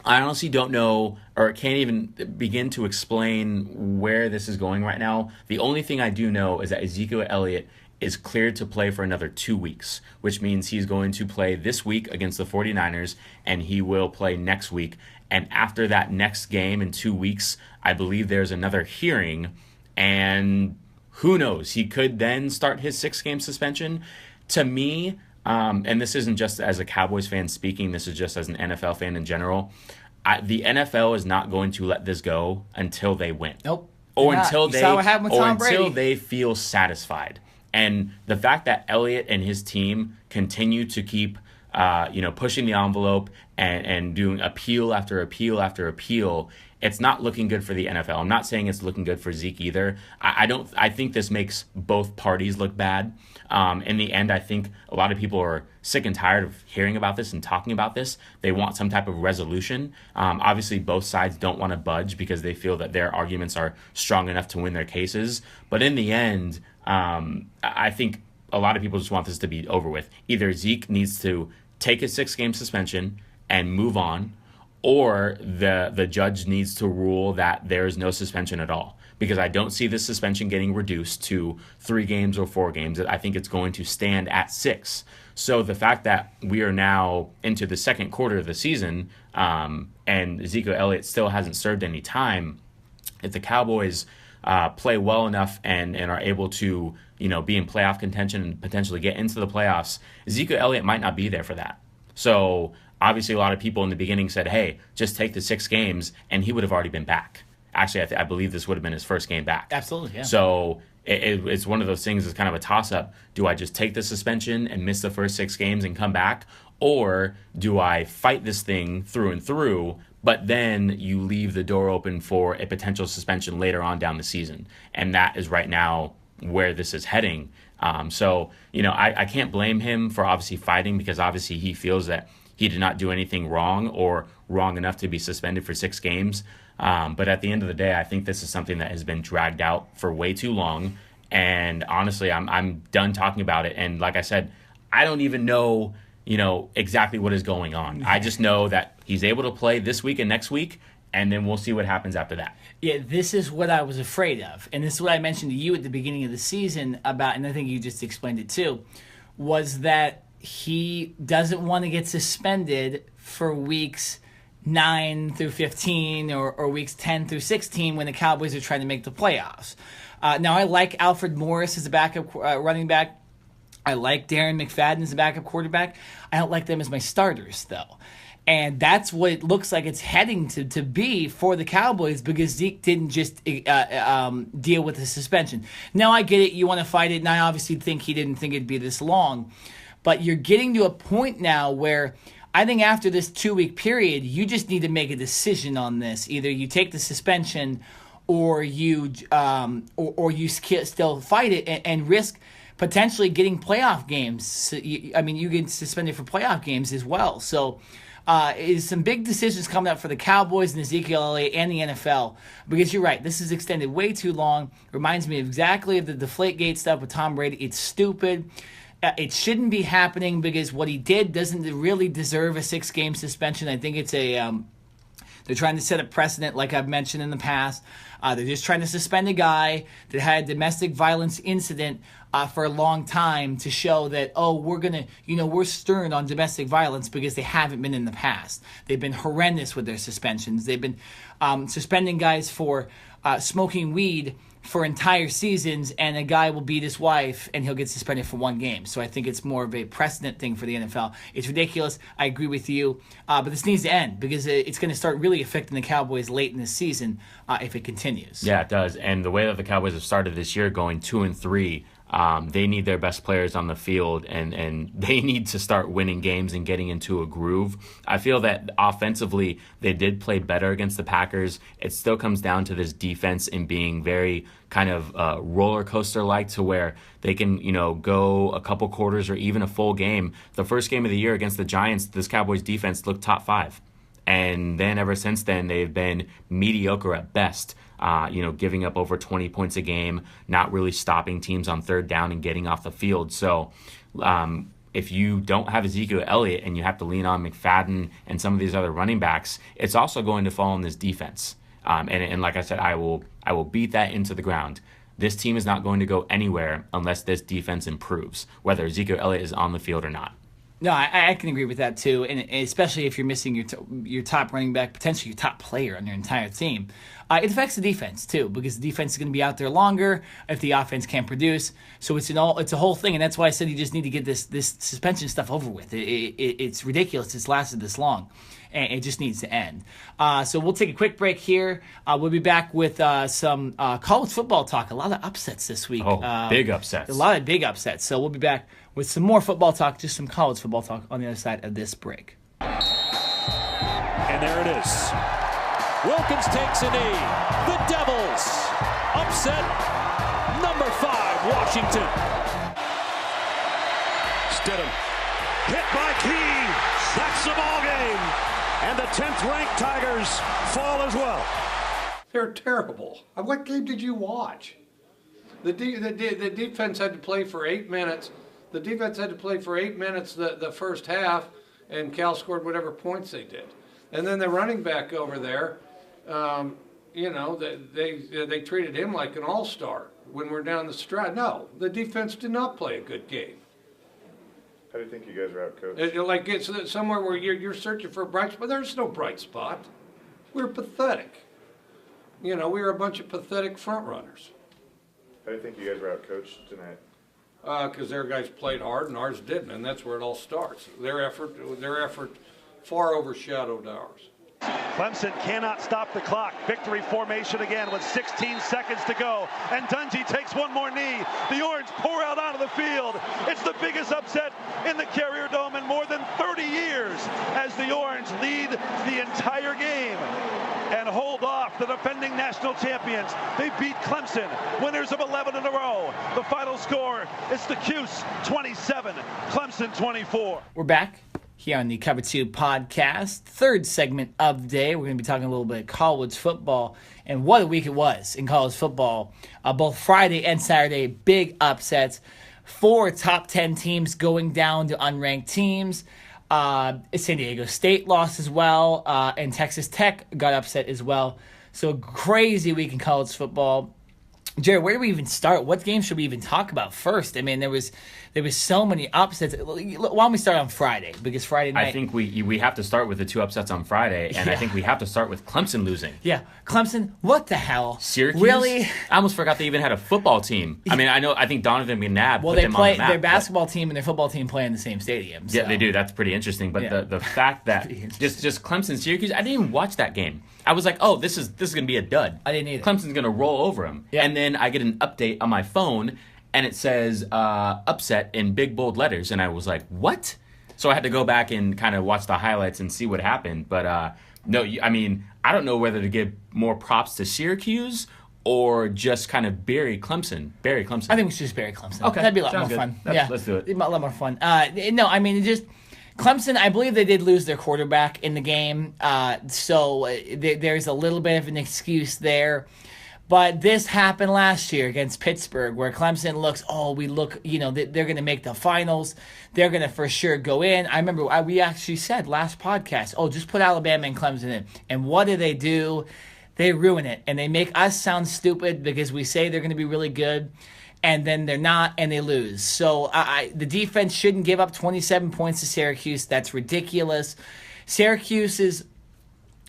S2: I honestly don't know or can't even begin to explain where this is going right now. The only thing I do know is that Ezekiel Elliott is cleared to play for another 2 weeks, which means he's going to play this week against the 49ers, and he will play next week. And after that next game in 2 weeks, I believe there's another hearing, and who knows? He could then start his 6-game suspension. To me, and this isn't just as a Cowboys fan speaking, this is just as an NFL fan in general, the NFL is not going to let this go until they win.
S1: Nope.
S2: Or until
S1: they
S2: feel satisfied. And the fact that Elliott and his team continue to keep, pushing the envelope and doing appeal after appeal after appeal, it's not looking good for the NFL. I'm not saying it's looking good for Zeke either. I think this makes both parties look bad. In the end, I think a lot of people are sick and tired of hearing about this and talking about this. They want some type of resolution. Obviously, both sides don't want to budge because they feel that their arguments are strong enough to win their cases. But in the end, I think a lot of people just want this to be over with. Either Zeke needs to take his 6-game suspension and move on, or the judge needs to rule that there is no suspension at all. Because I don't see this suspension getting reduced to 3 games or 4 games. I think it's going to stand at 6. So the fact that we are now into the second quarter of the season and Ezekiel Elliott still hasn't served any time, if the Cowboys play well enough and are able to, be in playoff contention and potentially get into the playoffs, Ezekiel Elliott might not be there for that. So obviously a lot of people in the beginning said, hey, just take the 6 games, and he would have already been back. Actually, I believe this would have been his first game back.
S1: Absolutely, yeah.
S2: So it's one of those things that's kind of a toss-up. Do I just take the suspension and miss the first 6 games and come back? Or do I fight this thing through and through, but then you leave the door open for a potential suspension later on down the season? And that is right now where this is heading. So, I can't blame him for obviously fighting, because obviously he feels that he did not do anything wrong or wrong enough to be suspended for 6 games. But at the end of the day, I think this is something that has been dragged out for way too long. And honestly, I'm done talking about it. And like I said, I don't even know, exactly what is going on. I just know that he's able to play this week and next week, and then we'll see what happens after that.
S1: Yeah, this is what I was afraid of. And this is what I mentioned to you at the beginning of the season about, and I think you just explained it too, was that he doesn't want to get suspended for weeks 9 through 15 or weeks 10 through 16 when the Cowboys are trying to make the playoffs. Now, I like Alfred Morris as a backup running back. I like Darren McFadden as a backup quarterback. I don't like them as my starters, though. And that's what it looks like it's heading to be for the Cowboys, because Zeke didn't just deal with the suspension. Now, I get it. You want to fight it, and I obviously think he didn't think it'd be this long. But you're getting to a point now where I think after this 2-week period, you just need to make a decision on this. Either you take the suspension or you still fight it and risk potentially getting playoff games. You get suspended for playoff games as well. So is some big decisions coming up for the Cowboys and Ezekiel Elliott and the NFL, because you're right, this is extended way too long. Reminds me exactly of the Deflategate stuff with Tom Brady. It's stupid. It shouldn't be happening, because what he did doesn't really deserve a 6-game suspension. I think it's they're trying to set a precedent, like I've mentioned in the past. They're just trying to suspend a guy that had a domestic violence incident for a long time to show that, we're stern on domestic violence, because they haven't been in the past. They've been horrendous with their suspensions. They've been suspending guys for smoking weed for entire seasons, and a guy will beat his wife and he'll get suspended for 1 game. So I think it's more of a precedent thing for the NFL. It's ridiculous. I agree with you. But this needs to end, because it's going to start really affecting the Cowboys late in the season if it continues.
S2: Yeah, it does. And the way that the Cowboys have started this year, going 2-3, they need their best players on the field, and they need to start winning games and getting into a groove. I feel that offensively, they did play better against the Packers. It still comes down to this defense and being very kind of roller coaster-like, to where they can, go a couple quarters or even a full game. The first game of the year against the Giants, this Cowboys defense looked top 5. And then ever since then, they've been mediocre at best. Giving up over 20 points a game, not really stopping teams on 3rd down and getting off the field. So if you don't have Ezekiel Elliott and you have to lean on McFadden and some of these other running backs, it's also going to fall on this defense. And like I said, I will beat that into the ground. This team is not going to go anywhere unless this defense improves, whether Ezekiel Elliott is on the field or not.
S1: No, I can agree with that too, and especially if you're missing your top running back, potentially your top player on your entire team. It affects the defense too, because the defense is going to be out there longer if the offense can't produce. So it's a whole thing, and that's why I said you just need to get this suspension stuff over with. It's ridiculous it's lasted this long, and it just needs to end. So we'll take a quick break here. We'll be back with some college football talk. A lot of upsets this week.
S2: Big upsets.
S1: A lot of big upsets. So we'll be back with some more football talk, just some college football talk on the other side of this break.
S8: And there it is. Wilkins takes a knee. The Devils upset number 5, Washington.
S6: Stidham hit by Key. That's the ball game. And the 10th-ranked Tigers fall as well.
S9: They're terrible. What game did you watch? The defense had to play for 8 minutes. The defense had to play for 8 minutes the first half, and Cal scored whatever points they did. And then the running back over there, they treated him like an all-star when we're down the stretch. No, the defense did not play a good game.
S10: How do you think you guys are out, Coach?
S9: It's somewhere where you're searching for a bright spot. There's no bright spot. We're pathetic. We were a bunch of pathetic front runners.
S10: How do you think you guys were out, Coach, tonight?
S9: Because their guys played hard and ours didn't, and that's where it all starts. Their effort far overshadowed ours.
S6: Clemson cannot stop the clock. Victory formation again with 16 seconds to go. And Dungy takes one more knee. The Orange pour out onto the field. It's the biggest upset in the Carrier Dome in more than 30 years as the Orange lead the entire game. And hold off the defending national champions. They beat Clemson, winners of 11 in a row. The final score is the Cuse 27, Clemson 24.
S1: We're back here on the Cover 2 podcast, third segment of the day. We're going to be talking a little bit of college football, and what a week it was in college football. Both Friday and Saturday, big upsets. 4 top 10 teams going down to unranked teams. San Diego State lost as well, and Texas Tech got upset as well. So crazy week in college football. Jared, where do we even start? What game should we even talk about first? I mean, there was so many upsets. Why don't we start on Friday? Because Friday night,
S2: I think we have to start with the 2 upsets on Friday, and I think we have to start with Clemson losing.
S1: Yeah, Clemson. What the hell?
S2: Syracuse.
S1: Really?
S2: I almost forgot they even had a football team. I mean, I think Donovan McNabb.
S1: Well,
S2: put
S1: they
S2: them
S1: play
S2: on the map,
S1: their basketball team and their football team play in the same stadium. So.
S2: Yeah, they do. That's pretty interesting. But the fact that just Clemson Syracuse, I didn't even watch that game. I was like, oh, this is going to be a dud.
S1: I didn't either.
S2: Clemson's going to roll over them. Yeah. And then I get an update on my phone, and it says upset in big, bold letters. And I was like, what? So I had to go back and kind of watch the highlights and see what happened. But no, I mean, I don't know whether to give more props to Syracuse or just kind of bury Clemson.
S1: I think we should just bury Clemson.
S2: Okay.
S1: That'd be a lot
S2: Sounds
S1: more
S2: good.
S1: fun.
S2: Let's do it.
S1: A lot more fun. No, I mean, Clemson, I believe they did lose their quarterback in the game, so there's a little bit of an excuse there. But this happened last year against Pittsburgh, where Clemson they're going to make the finals. They're going to for sure go in. I remember we actually said last podcast, just put Alabama and Clemson in. And what do? They ruin it, and they make us sound stupid because we say they're going to be really good. And then they're not, and they lose. So the defense shouldn't give up 27 points to Syracuse. That's ridiculous. Syracuse is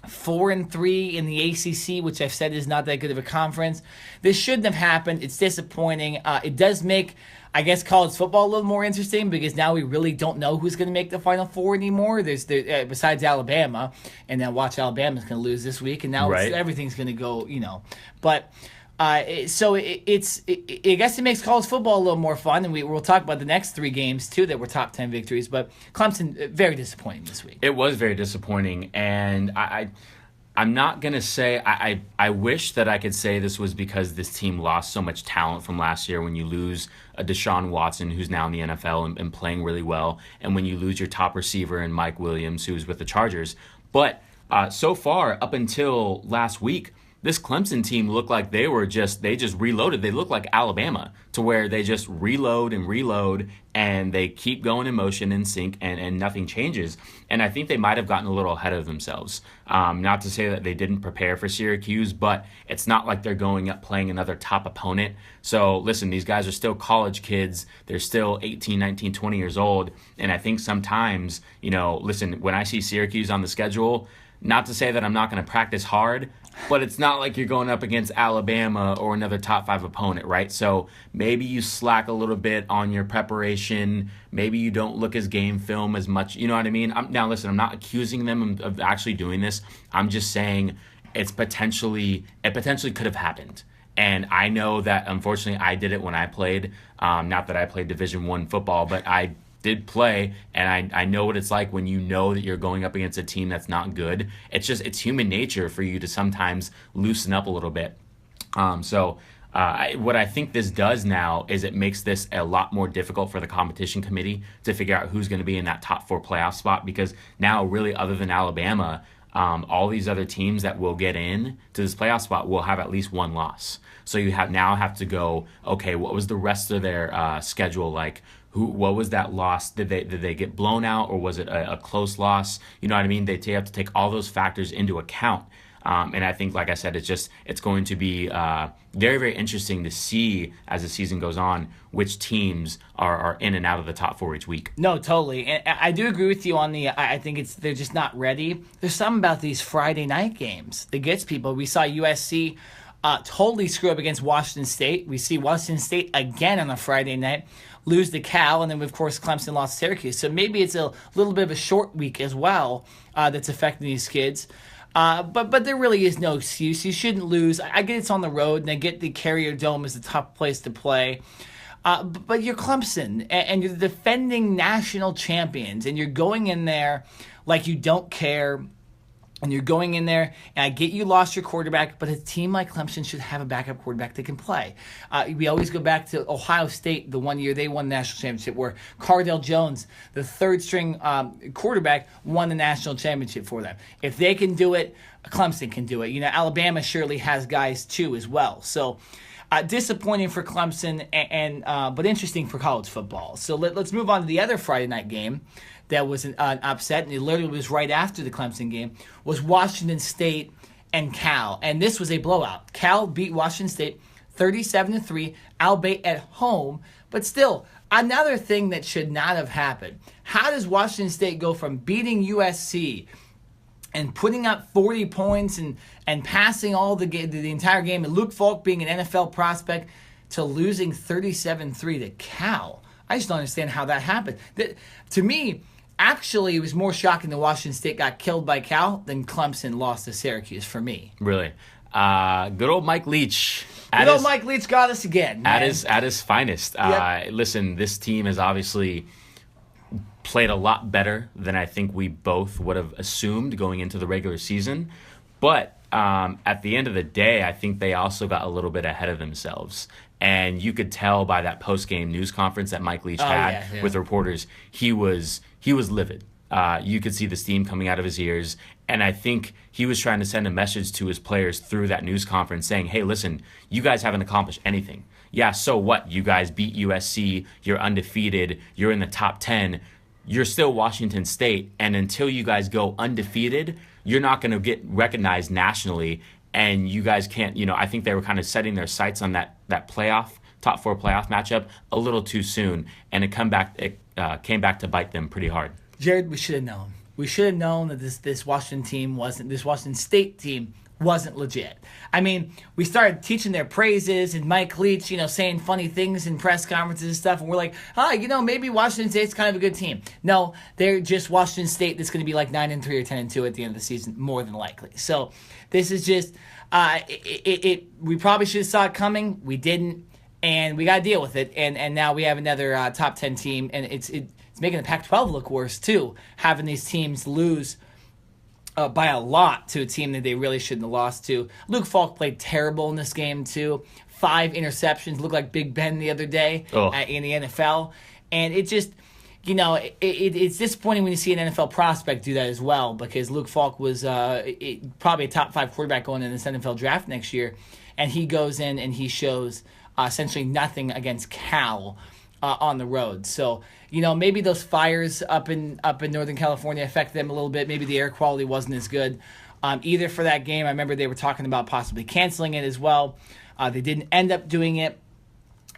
S1: 4-3 in the ACC, which I've said is not that good of a conference. This shouldn't have happened. It's disappointing. It does make, I guess, college football a little more interesting because now we really don't know who's going to make the Final Four anymore. Besides Alabama, and now watch Alabama's going to lose this week, and now everything's going to go, But so I guess it makes college football a little more fun, and we'll talk about the next 3 games too that were top 10 victories. But Clemson, very disappointing this week.
S2: It was very disappointing, and I'm not gonna say I wish that I could say this was because this team lost so much talent from last year. When you lose a Deshaun Watson, who's now in the NFL and playing really well, and when you lose your top receiver in Mike Williams, who's with the Chargers, but so far up until last week, this Clemson team looked like they just reloaded. They look like Alabama, to where they just reload, and they keep going in motion and sync, and nothing changes. And I think they might have gotten a little ahead of themselves. Not to say that they didn't prepare for Syracuse, but it's not like they're going up playing another top opponent. So listen, these guys are still college kids. They're still 18, 19, 20 years old. And I think sometimes, listen, when I see Syracuse on the schedule, not to say that I'm not going to practice hard, but it's not like you're going up against Alabama or another top 5 opponent, right? So maybe you slack a little bit on your preparation. Maybe you don't look as game film as much. You know what I mean? Now, listen, I'm not accusing them of actually doing this. I'm just saying it potentially could have happened. And I know that, unfortunately, I did it when I played. Not that I played Division I football, but I did play, and I know what it's like when you know that you're going up against a team that's not good. It's human nature for you to sometimes loosen up a little bit. What I think this does now is it makes this a lot more difficult for the competition committee to figure out who's going to be in that top 4 playoff spot, because now really, other than Alabama, all these other teams that will get in to this playoff spot will have at least 1 loss. So you have to go, okay, what was the rest of their schedule like? What was that loss? Did they get blown out, or was it a close loss? You know what I mean? They have to take all those factors into account. And I think, like I said, it's going to be very, very interesting to see as the season goes on which teams are in and out of the top 4 each week.
S1: No, totally. And I do agree with you on I think they're just not ready. There's something about these Friday night games that gets people. We saw USC totally screw up against Washington State. We see Washington State again on a Friday night lose to Cal, and then, of course, Clemson lost to Syracuse. So maybe it's a little bit of a short week as well that's affecting these kids. But there really is no excuse. You shouldn't lose. I get it's on the road, and I get the Carrier Dome is a tough place to play. But you're Clemson, and you're the defending national champions, and you're going in there like you don't care. And you're going in there, and I get you lost your quarterback, but a team like Clemson should have a backup quarterback that can play. We always go back to Ohio State, the one year they won the national championship, where Cardale Jones, the third-string quarterback, won the national championship for them. If they can do it, Clemson can do it. You know, Alabama surely has guys, too, as well. So disappointing for Clemson, but interesting for college football. So let's move on to the other Friday night game that was an upset, and it literally was right after the Clemson game, was Washington State and Cal. And this was a blowout. Cal beat Washington State 37-3, albeit at home, but still, another thing that should not have happened. How does Washington State go from beating USC and putting up 40 points and passing all the entire game, and Luke Falk being an NFL prospect, to losing 37-3 to Cal? I just don't understand how that happened. To me, actually, it was more shocking that Washington State got killed by Cal than Clemson lost to Syracuse for me.
S2: Really? Good old Mike Leach.
S1: Mike Leach got us again, man.
S2: At his finest.
S1: Yep.
S2: Listen, this team has obviously played a lot better than I think we both would have assumed going into the regular season. But at the end of the day, I think they also got a little bit ahead of themselves. And you could tell by that post-game news conference that Mike Leach had with reporters, he was livid. You could see the steam coming out of his ears. And I think he was trying to send a message to his players through that news conference saying, hey, listen, you guys haven't accomplished anything. Yeah, so what? You guys beat USC. You're undefeated. You're in the top 10. You're still Washington State. And until you guys go undefeated, you're not going to get recognized nationally. And you guys can't, I think they were kind of setting their sights on that top 4 playoff matchup a little too soon. And it came back to bite them pretty hard.
S1: Jared, we should have known. We should have known that this Washington State team wasn't legit. I mean, we started teaching their praises and Mike Leach, saying funny things in press conferences and stuff, and we're like, maybe Washington State's kind of a good team. No, they're just Washington State that's going to be like 9-3 or 10-2 at the end of the season, more than likely. So this is just, we probably should have saw it coming. We didn't, and we got to deal with it. And now we have another top 10 team, and it's making the Pac-12 look worse too, having these teams lose by a lot to a team that they really shouldn't have lost to. Luke Falk played terrible in this game too. 5 interceptions, looked like Big Ben the other day in the NFL. And it just, it's disappointing when you see an NFL prospect do that as well, because Luke Falk was probably a top 5 quarterback going in this NFL draft next year. And he goes in and he shows essentially nothing against Cal on the road. So, maybe those fires up in Northern California affect them a little bit. Maybe the air quality wasn't as good either for that game. I remember they were talking about possibly canceling it as well. They didn't end up doing it.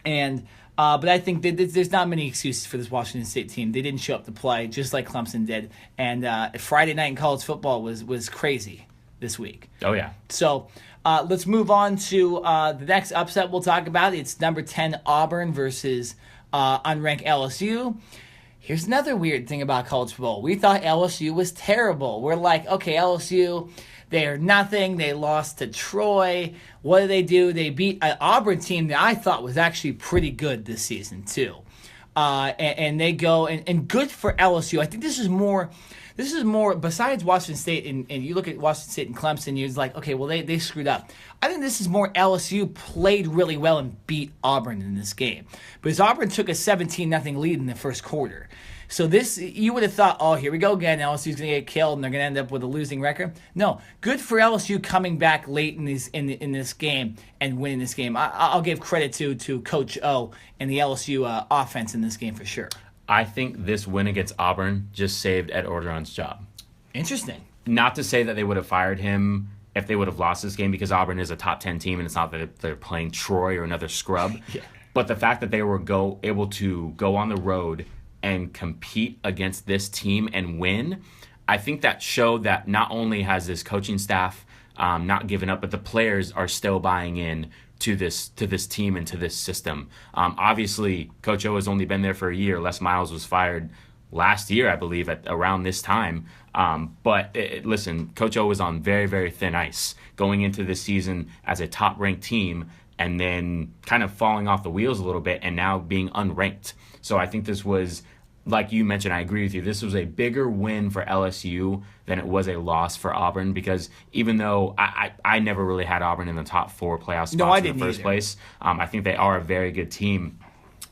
S1: But I think that there's not many excuses for this Washington State team. They didn't show up to play, just like Clemson did. And Friday night in college football was crazy this week.
S2: Oh, yeah.
S1: So let's move on to the next upset we'll talk about. It's number 10 Auburn versus unranked LSU. Here's another weird thing about college football. We thought LSU was terrible. We're like, okay, LSU, they're nothing. They lost to Troy. What do? They beat an Auburn team that I thought was actually pretty good this season too. And they go, and good for LSU. I think this is more, besides Washington State, and you look at Washington State and Clemson, you're like, okay, well, they screwed up. I think this is more LSU played really well and beat Auburn in this game. Because Auburn took a 17-0 lead in the first quarter. So this, you would have thought, oh, here we go again. LSU's going to get killed and they're going to end up with a losing record. No, good for LSU coming back late in this game and winning this game. I'll give credit to Coach O and the LSU offense in this game for sure.
S2: I think this win against Auburn just saved Ed Orgeron's job.
S1: Interesting.
S2: Not to say that they would have fired him if they would have lost this game, because Auburn is a top 10 team and it's not that they're playing Troy or another scrub.
S1: Yeah.
S2: But the fact that they were able to go on the road and compete against this team and win, I think that showed that not only has this coaching staff not given up, but the players are still buying in to this team and to this system. Obviously, Coach O has only been there for a year. Les Miles was fired last year, I believe, at around this time. Listen, Coach O was on very, very thin ice going into this season as a top-ranked team and then kind of falling off the wheels a little bit and now being unranked. So I think this was like you mentioned, I agree with you. This was a bigger win for LSU than it was a loss for Auburn, because even though I never really had Auburn in the top 4 playoff spots in the first place, I think they are a very good team.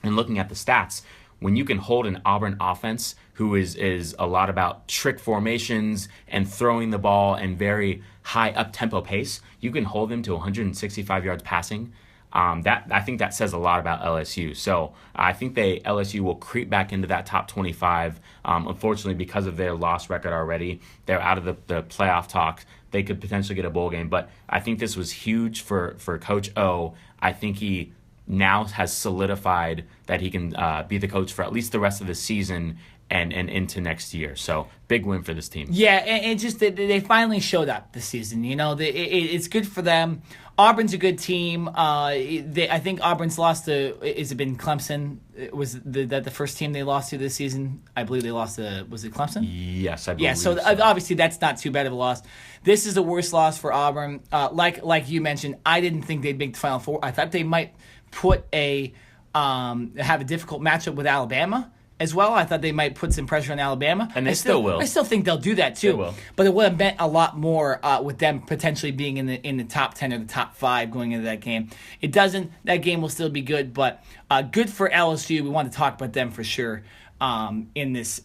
S2: And looking at the stats, when you can hold an Auburn offense who is a lot about trick formations and throwing the ball and very high up-tempo pace, you can hold them to 165 yards passing. I think that says a lot about LSU. So I think LSU will creep back into that top 25. Unfortunately, because of their loss record already, they're out of the playoff talk. They could potentially get a bowl game. But I think this was huge for Coach O. I think he now has solidified that he can be the coach for at least the rest of the season and into next year. So big win for this team.
S1: Yeah, and just they finally showed up this season. It's good for them. Auburn's a good team. I think Auburn's lost to, has it been Clemson? Was that the first team they lost to this season? I believe they lost to, was it Clemson?
S2: Yes, I believe.
S1: Yeah, so obviously that's not too bad of a loss. This is the worst loss for Auburn. Like you mentioned, I didn't think they'd make the Final Four. I thought they might have a difficult matchup with Alabama as well. I thought they might put some pressure on Alabama.
S2: And they still will.
S1: I still think they'll do that too.
S2: They will.
S1: But it would have meant a lot more with them potentially being in the top 10 or the top 5 going into that game. It doesn't. That game will still be good, but good for LSU. We want to talk about them for sure in this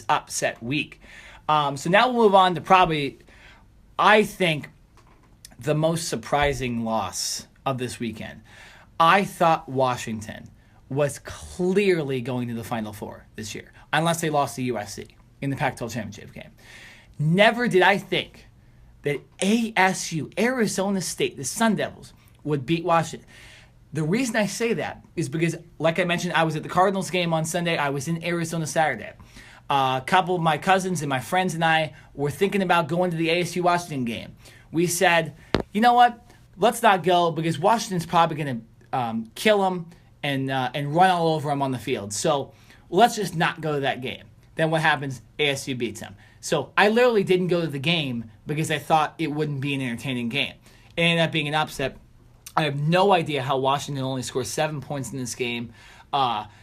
S1: upset week. So now we'll move on to probably, I think, the most surprising loss of this weekend. I thought Washington was clearly going to the Final Four this year, unless they lost to USC in the Pac-12 championship game. Never did I think that ASU, Arizona State, the Sun Devils, would beat Washington. The reason I say that is because, like I mentioned, I was at the Cardinals game on Sunday. I was in Arizona Saturday. A couple of my cousins and my friends and I were thinking about going to the ASU-Washington game. We said, you know what? Let's not go, because Washington's probably going to kill them and run all over them on the field. So let's just not go to that game. Then what happens? ASU beats them. So I literally didn't go to the game because I thought it wouldn't be an entertaining game. It ended up being an upset. I have no idea how Washington only scored 7 points in this game.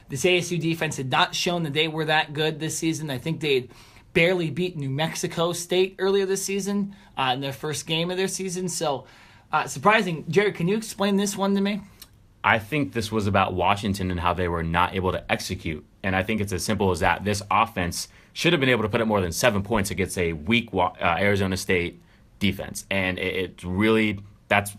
S1: This ASU defense had not shown that they were that good this season. I think they had barely beat New Mexico State earlier this season in their first game of their season. So surprising. Jared, can you explain this one to me?
S2: I think this was about Washington and how they were not able to execute. And I think it's as simple as that. This offense should have been able to put up more than 7 points against a weak Arizona State defense. And it really, that's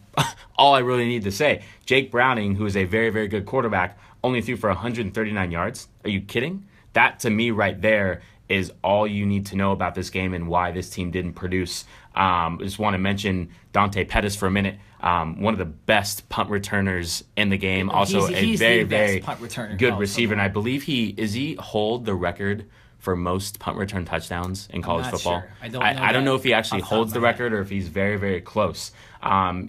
S2: all I really need to say. Jake Browning, who is a very, very good quarterback, only threw for 139 yards. Are you kidding? That, to me, right there is all you need to know about this game and why this team didn't produce. I just want to mention Dante Pettis for a minute. One of the best punt returners in the game. Also
S1: he's
S2: a very,
S1: very
S2: very good receiver. And I believe he hold the record for most punt return touchdowns in college football.
S1: Sure.
S2: I don't know if he actually holds the record or if he's very, very close.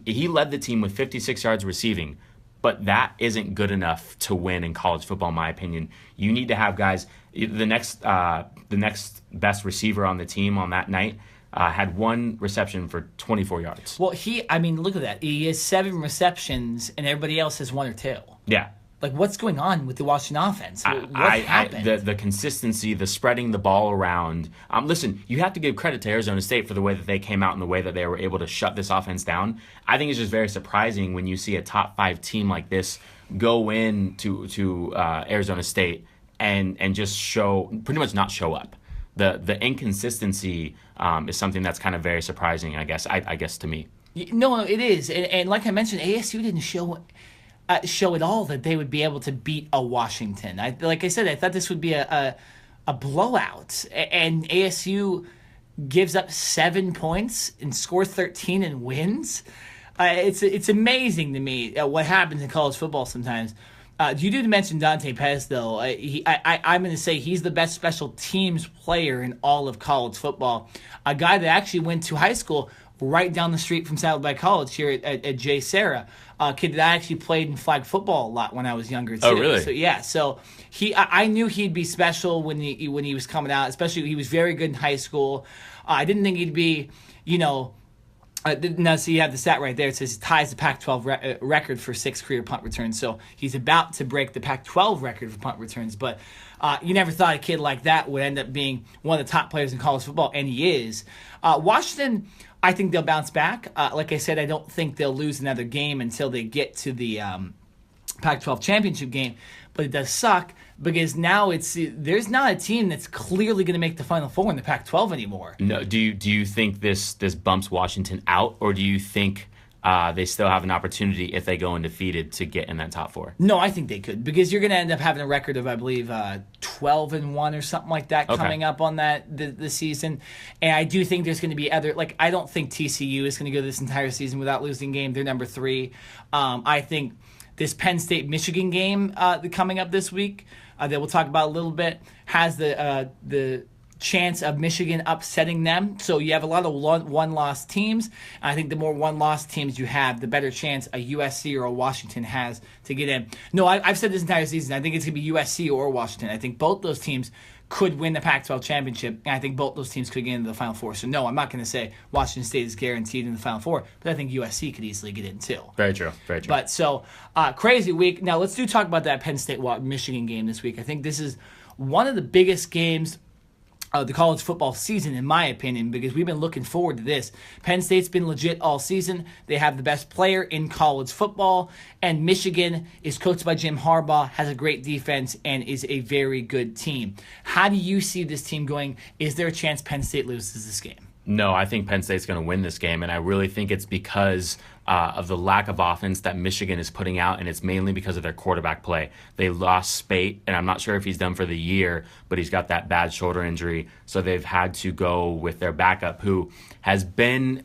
S2: He led the team with 56 yards receiving, but that isn't good enough to win in college football, in my opinion. You need to have guys. The next best receiver on the team on that night had 1 reception for 24 yards.
S1: Well, look at that. He has 7 receptions, and everybody else has 1 or 2.
S2: Yeah.
S1: Like, what's going on with the Washington offense? What happened?
S2: The consistency, the spreading the ball around. Listen, you have to give credit to Arizona State for the way that they came out and the way that they were able to shut this offense down. I think it's just very surprising when you see a top 5 team like this go in to Arizona State and just pretty much not show up. The inconsistency is something that's kind of very surprising, I guess to me.
S1: No, it is, and like I mentioned, ASU didn't show at all that they would be able to beat a Washington. Like I said, I thought this would be a blowout, and ASU gives up 7 points and scores 13 and wins. It's amazing to me what happens in college football sometimes. You did mention Dante Pettis, though. I'm going to say he's the best special teams player in all of college football. A guy that actually went to high school right down the street from Saddleback College here at J. Sarah. A kid that I actually played in flag football a lot when I was younger, too.
S2: Oh, really?
S1: So, yeah. So I knew he'd be special when he was coming out, especially he was very good in high school. I didn't think he'd be, Now, so you have the stat right there. It says he ties the Pac-12 record for 6 career punt returns. So he's about to break the Pac-12 record for punt returns. But you never thought a kid like that would end up being one of the top players in college football, and he is. Washington, I think they'll bounce back. Like I said, I don't think they'll lose another game until they get to the Pac-12 championship game. But it does suck because now there's not a team that's clearly going to make the Final Four in the Pac-12 anymore.
S2: No, do you think this bumps Washington out, or do you think they still have an opportunity if they go undefeated to get in that top 4?
S1: No, I think they could, because you're going to end up having a record of, I believe, 12-1 or something like that coming up on the season. And I do think there's going to be other, like, I don't think TCU is going to go this entire season without losing a game. They're number 3. I think this Penn State-Michigan game coming up this week that we'll talk about a little bit has the chance of Michigan upsetting them. So you have a lot of one-loss teams. And I think the more one-loss teams you have, the better chance a USC or a Washington has to get in. No, I've said this entire season, I think it's going to be USC or Washington. I think both those teams could win the Pac-12 championship, and I think both those teams could get into the Final Four. So no, I'm not going to say Washington State is guaranteed in the Final Four, but I think USC could easily get in too.
S2: Very true, very true.
S1: But so, crazy week. Now let's talk about that Penn State-Michigan game this week. I think this is one of the biggest games of the college football season, in my opinion, because we've been looking forward to this. Penn State's been legit all season. They have the best player in college football, and Michigan is coached by Jim Harbaugh, has a great defense, and is a very good team. How do you see this team going? Is there a chance Penn State loses this game?
S2: No, I think Penn State's going to win this game, and I really think it's because of the lack of offense that Michigan is putting out, and it's mainly because of their quarterback play. They lost Spate, and I'm not sure if he's done for the year, but he's got that bad shoulder injury, so they've had to go with their backup, who has been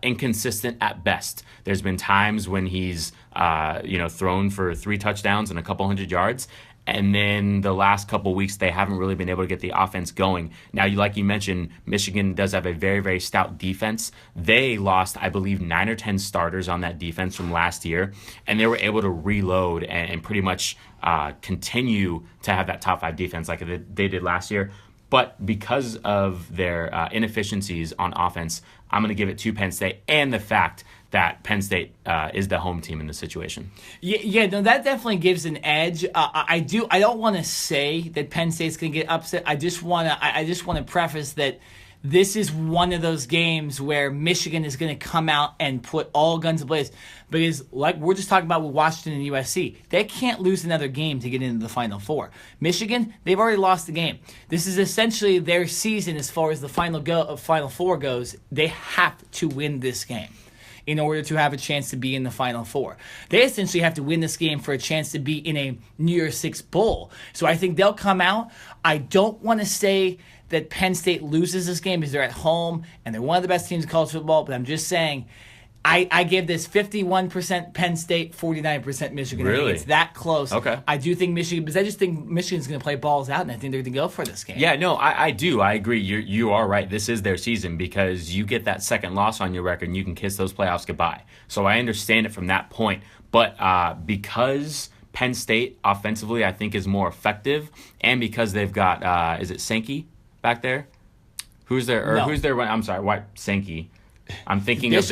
S2: inconsistent at best. There's been times when he's thrown for 3 touchdowns and a couple hundred yards, and then the last couple weeks, they haven't really been able to get the offense going. Now, like you mentioned, Michigan does have a very, very stout defense. They lost, I believe, 9 or 10 starters on that defense from last year, and they were able to reload and pretty much continue to have that top 5 defense like they did last year. But because of their inefficiencies on offense, I'm going to give it to Penn State, and the fact that Penn State is the home team in this situation.
S1: Yeah, no, that definitely gives an edge. I don't want to say that Penn State's going to get upset. I just want to preface that this is one of those games where Michigan is going to come out and put all guns ablaze, because like we're just talking about with Washington and USC, they can't lose another game to get into the Final Four. Michigan, they've already lost the game. This is essentially their season as far as the Final Four goes. They have to win this game in order to have a chance to be in the Final Four. They essentially have to win this game for a chance to be in a New Year's Six bowl. So I think they'll come out. I don't want to say that Penn State loses this game because they're at home and they're one of the best teams in college football, but I'm just saying I give this 51% Penn State, 49% Michigan.
S2: Really?
S1: I think it's that close.
S2: Okay.
S1: I do think Michigan, because I just think Michigan's going to play balls out, and I think they're going to go for this game.
S2: Yeah, no, I do. I agree. You are right. This is their season, because you get that second loss on your record and you can kiss those playoffs goodbye. So I understand it from that point. But because Penn State offensively, I think, is more effective, and because they've got, is it Sankey back there? Who's their? I'm sorry, what Sankey? I'm thinking of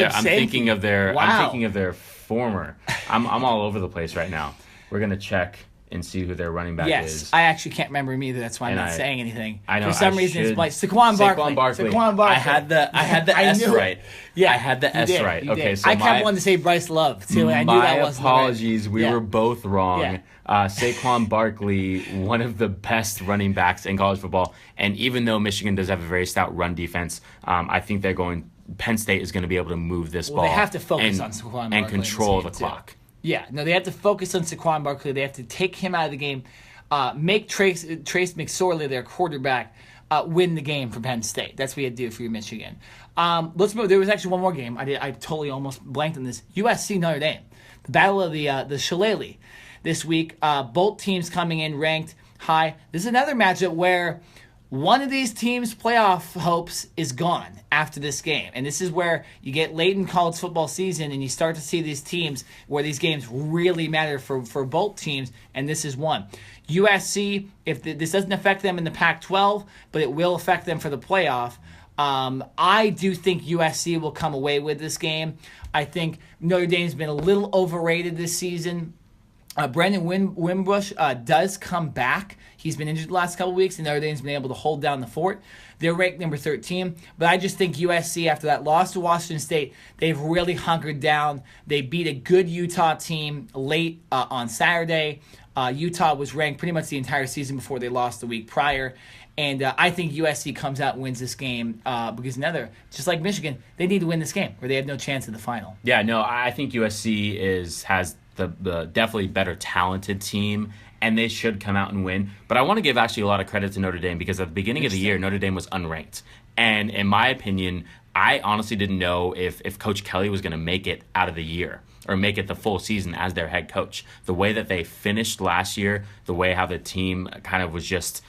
S2: their former. I'm all over the place right now. We're gonna check and see who their running back is.
S1: Yes, I actually can't remember him either. That's why I'm not saying anything.
S2: I know.
S1: For some reason, it's like Saquon Barkley.
S2: I had the S right.
S1: Yeah,
S2: I had the S right. Okay, so
S1: I kept wanting to say Bryce Love too, and I knew that wasn't
S2: my apologies.
S1: Right.
S2: We were both wrong. Yeah. Saquon Barkley, one of the best running backs in college football, and even though Michigan does have a very stout run defense, I think Penn State is going to be able to move this ball.
S1: They have to focus on Saquon Barkley
S2: and control the clock.
S1: Yeah, no, they have to focus on Saquon Barkley. They have to take him out of the game, make Trace McSorley, their quarterback, win the game for Penn State. That's what you have to do for your Michigan. Let's move. There was actually one more game. I totally almost blanked on this. USC Notre Dame, the battle of the Shillelagh this week. Both teams coming in ranked high. This is another matchup where one of these teams' playoff hopes is gone after this game. And this is where you get late in college football season and you start to see these teams where these games really matter for both teams, and this is one. USC, if this doesn't affect them in the Pac-12, but it will affect them for the playoff, I do think USC will come away with this game. I think Notre Dame's been a little overrated this season. Brandon Wimbush does come back. He's been injured the last couple weeks, and Notre Dame's been able to hold down the fort. They're ranked number 13, but I just think USC, after that loss to Washington State, they've really hunkered down. They beat a good Utah team late on Saturday. Utah was ranked pretty much the entire season before they lost the week prior. And I think USC comes out and wins this game because just like Michigan, they need to win this game or they have no chance in the final.
S2: Yeah, no, I think USC has the definitely better talented team, and they should come out and win. But I want to give actually a lot of credit to Notre Dame because at the beginning of the year, Notre Dame was unranked. And in my opinion, I honestly didn't know if Coach Kelly was going to make it out of the year or make it the full season as their head coach. The way that they finished last year, the way how the team kind of was just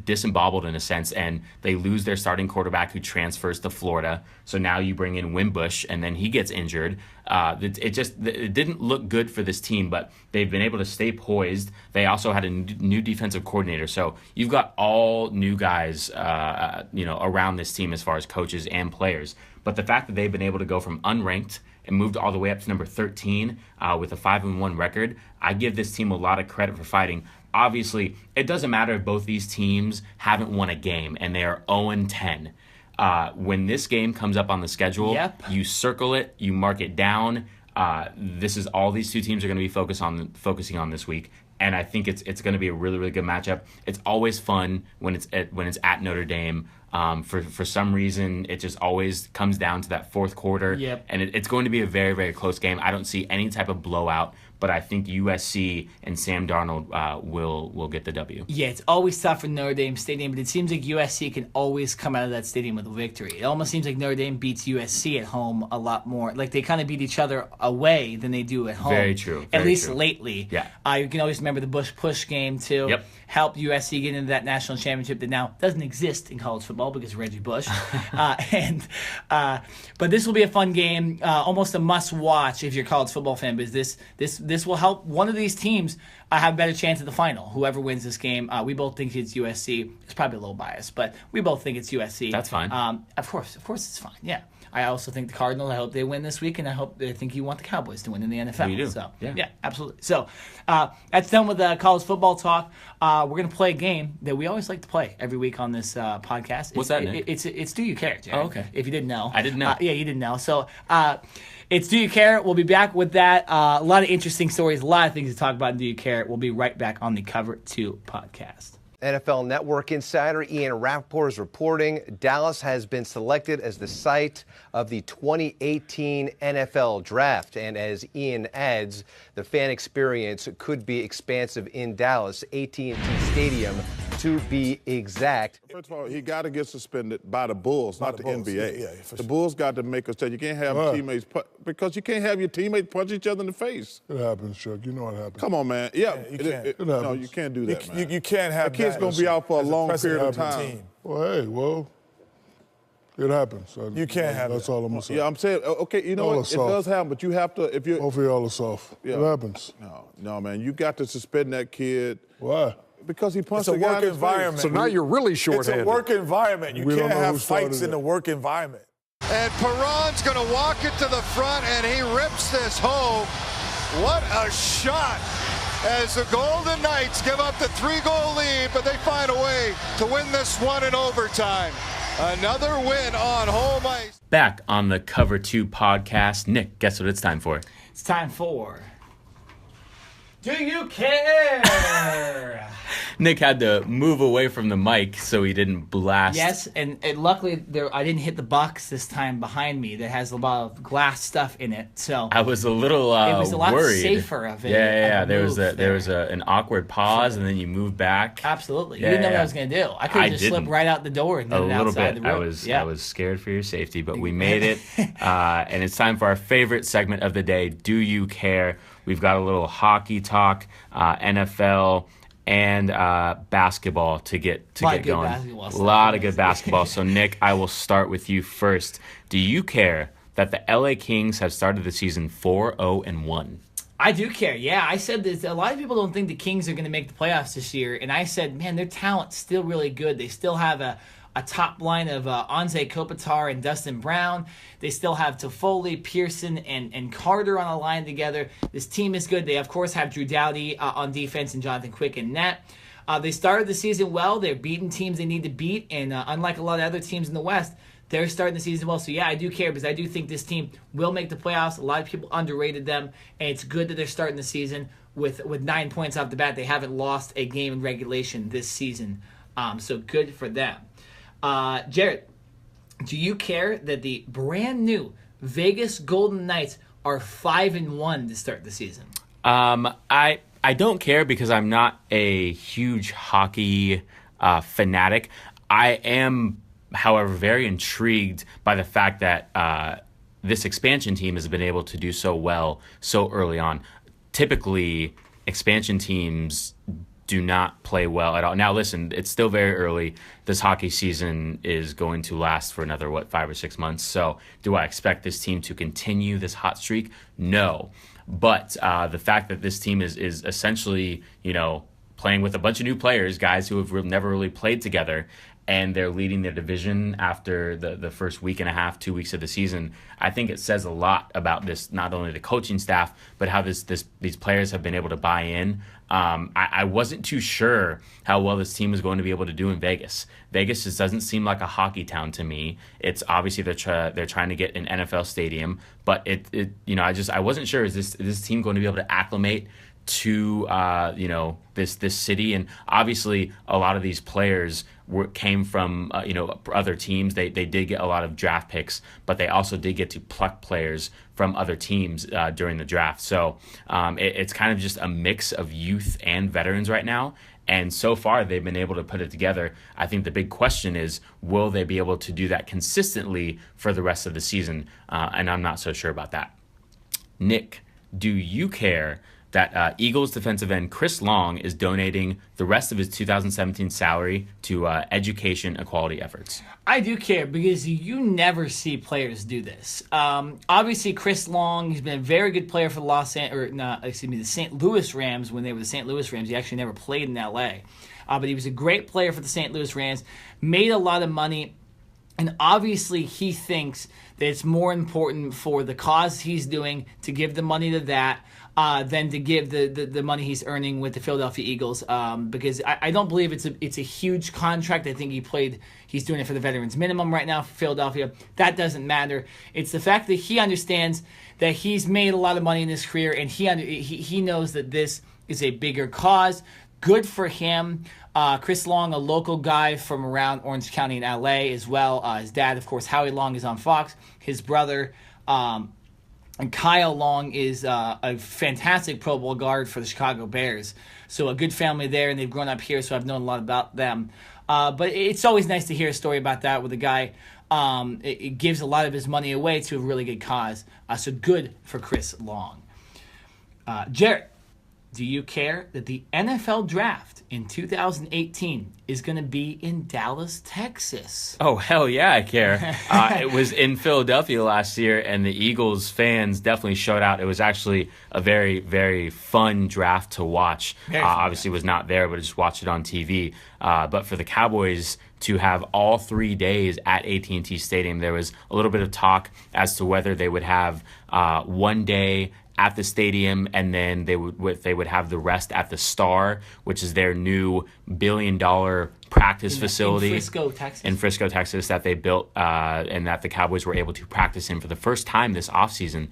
S2: disemboweled in a sense, and they lose their starting quarterback who transfers to Florida. So now you bring in Wimbush, and then he gets injured. It didn't look good for this team, but they've been able to stay poised. They also had a new defensive coordinator, so you've got all new guys, around this team as far as coaches and players. But the fact that they've been able to go from unranked and moved all the way up to number 13 with a 5-1 record, I give this team a lot of credit for fighting. Obviously, it doesn't matter if both these teams haven't won a game and they are 0-10. When this game comes up on the schedule, you circle it, you mark it down. This is all these two teams are going to be focusing on this week, and I think it's going to be a really, really good matchup. It's always fun when it's at Notre Dame. For some reason, it just always comes down to that fourth quarter, and it's going to be a very, very close game. I don't see any type of blowout, but I think USC and Sam Darnold will get the W. Yeah,
S1: it's always tough for Notre Dame Stadium, but it seems like USC can always come out of that stadium with a victory. It almost seems like Notre Dame beats USC at home a lot more. Like they kind of beat each other away than they do at home.
S2: Very true.
S1: At least lately.
S2: Yeah.
S1: You can always remember the Bush-Push game, too.
S2: Yep.
S1: Helped USC get into that national championship that now doesn't exist in college football because of Reggie Bush. But this will be a fun game, almost a must-watch if you're a college football fan, because this will help one of these teams have a better chance at the final. Whoever wins this game, we both think it's USC. It's probably a little biased, but we both think it's USC.
S2: That's fine.
S1: Of course it's fine. Yeah. I also think the Cardinals, I hope they win this week, and I think you want the Cowboys to win in the NFL.
S2: We do.
S1: So,
S2: yeah,
S1: absolutely. So that's done with college football talk. We're going to play a game that we always like to play every week on this podcast.
S2: What's that, Nick?
S1: It's Do You Care, Jared?
S2: Oh, okay.
S1: If you didn't know.
S2: I didn't know.
S1: Yeah, you didn't know. So it's Do You Care? We'll be back with that. A lot of interesting stories, a lot of things to talk about in Do You Care. We'll be right back on the Cover 2 podcast.
S11: NFL Network insider Ian Rappaport is reporting Dallas has been selected as the site of the 2018 NFL Draft. And as Ian adds, the fan experience could be expansive in Dallas, AT&T Stadium to be exact.
S12: First of all, he got to get suspended by the Bulls, not the NBA.
S13: Yeah,
S12: the Bulls got to make a change. You can't have teammates because you can't have your teammates punch each other in the face.
S13: It happens, Chuck. You know what happens.
S12: Come on, man. Yeah,
S13: you can't.
S12: No, you can't do that, man.
S13: You can't have
S12: that. Kid's going to be out for a long period of time.
S13: Well, it happens.
S12: You can't have
S13: That's all I'm going to say.
S12: Yeah, I'm saying, okay, you know what? It does happen, but you have to, if you're...
S13: Both of y'all are soft. Yeah. It happens.
S12: No, man. You got to suspend that kid.
S13: Why?
S12: Because he punched
S13: a
S12: guy
S13: work
S12: in his
S13: environment.
S12: face.
S13: So now you're really short-handed.
S14: It's a work environment. You can't have fights in the work environment.
S15: And Perron's going to walk it to the front, and he rips this home. What a shot as the Golden Knights give up the 3-goal lead, but they find a way to win this one in overtime. Another win on home ice.
S2: Back on the Cover 2 podcast. Nick, guess what it's time for?
S1: It's time for Do You Care?
S2: Nick had to move away from the mic so he didn't blast.
S1: Yes, and luckily I didn't hit the box this time behind me that has a lot of glass stuff in it. So
S2: I was a little
S1: it was a lot
S2: worried.
S1: safer of it.
S2: Yeah. There was an awkward pause, and then you moved back.
S1: Absolutely. You didn't know what I was going to do. I could have just slipped right out the door and done it outside the room.
S2: I was scared for your safety, but we made it. And it's time for our favorite segment of the day, Do You Care? We've got a little hockey talk, NFL, and basketball to get going. A lot of good basketball. So, Nick, I will start with you first. Do you care that the LA Kings have started the season 4-0-1?
S1: I do care. Yeah, I said that a lot of people don't think the Kings are going to make the playoffs this year, and I said, man, their talent's still really good. They still have a a top line of Anze Kopitar and Dustin Brown. They still have Toffoli, Pearson, and Carter on a line together. This team is good. They, of course, have Drew Doughty on defense and Jonathan Quick in net. They started the season well. They're beating teams they need to beat, and unlike a lot of other teams in the West, they're starting the season well. So, yeah, I do care because I do think this team will make the playoffs. A lot of people underrated them, and it's good that they're starting the season with 9 points off the bat. They haven't lost a game in regulation this season, so good for them. Jared, do you care that the brand new Vegas Golden Knights are 5-1 to start the season?
S2: I don't care because I'm not a huge hockey fanatic. I am, however, very intrigued by the fact that this expansion team has been able to do so well so early on. Typically, expansion teams do not play well at all. Now, listen, it's still very early. This hockey season is going to last for another, 5 or 6 months. So do I expect this team to continue this hot streak? No. But the fact that this team is essentially, playing with a bunch of new players, guys who have never really played together, and they're leading their division after the first week and a half, 2 weeks of the season, I think it says a lot about this, not only the coaching staff, but how these players have been able to buy in. I wasn't too sure how well this team was going to be able to do in Vegas. Vegas just doesn't seem like a hockey town to me. It's obviously they're trying to get an NFL stadium, but I wasn't sure, is this team going to be able to acclimate to this city? And obviously a lot of these players came from other teams. They did get a lot of draft picks, but they also did get to pluck players from other teams during the draft. So it's kind of just a mix of youth and veterans right now. And so far, they've been able to put it together. I think the big question is, will they be able to do that consistently for the rest of the season? And I'm not so sure about that. Nick, do you care that Eagles defensive end Chris Long is donating the rest of his 2017 salary to education equality efforts?
S1: I do care because you never see players do this. Obviously, Chris Long, he's been a very good player for the St. Louis Rams when they were the St. Louis Rams. He actually never played in L.A., but he was a great player for the St. Louis Rams, made a lot of money, and obviously he thinks that it's more important for the cause he's doing to give the money to that than to give the money he's earning with the Philadelphia Eagles, because I don't believe it's a huge contract. I think he's doing it for the veterans minimum right now for Philadelphia. That doesn't matter. It's the fact that he understands that he's made a lot of money in his career, and he knows that this is a bigger cause. Good for him. Chris Long, a local guy from around Orange County in LA as well. His dad, of course, Howie Long, is on Fox. His brother, and Kyle Long, is a fantastic Pro Bowl guard for the Chicago Bears. So a good family there, and they've grown up here, so I've known a lot about them. But it's always nice to hear a story about that with a guy. It gives a lot of his money away to a really good cause. So good for Chris Long. Jarrett, do you care that the NFL draft in 2018 is going to be in Dallas, Texas?
S2: Oh, hell yeah, I care. It was in Philadelphia last year, and the Eagles fans definitely showed out. It was actually a very, very fun draft to watch. Obviously was not there, but I just watched it on TV. But for the Cowboys to have all 3 days at AT&T Stadium, there was a little bit of talk as to whether they would have 1 day at the stadium, and then they would have the rest at the Star, which is their new $1 billion practice facility in Frisco, Texas, that they built and that the Cowboys were able to practice in for the first time this offseason.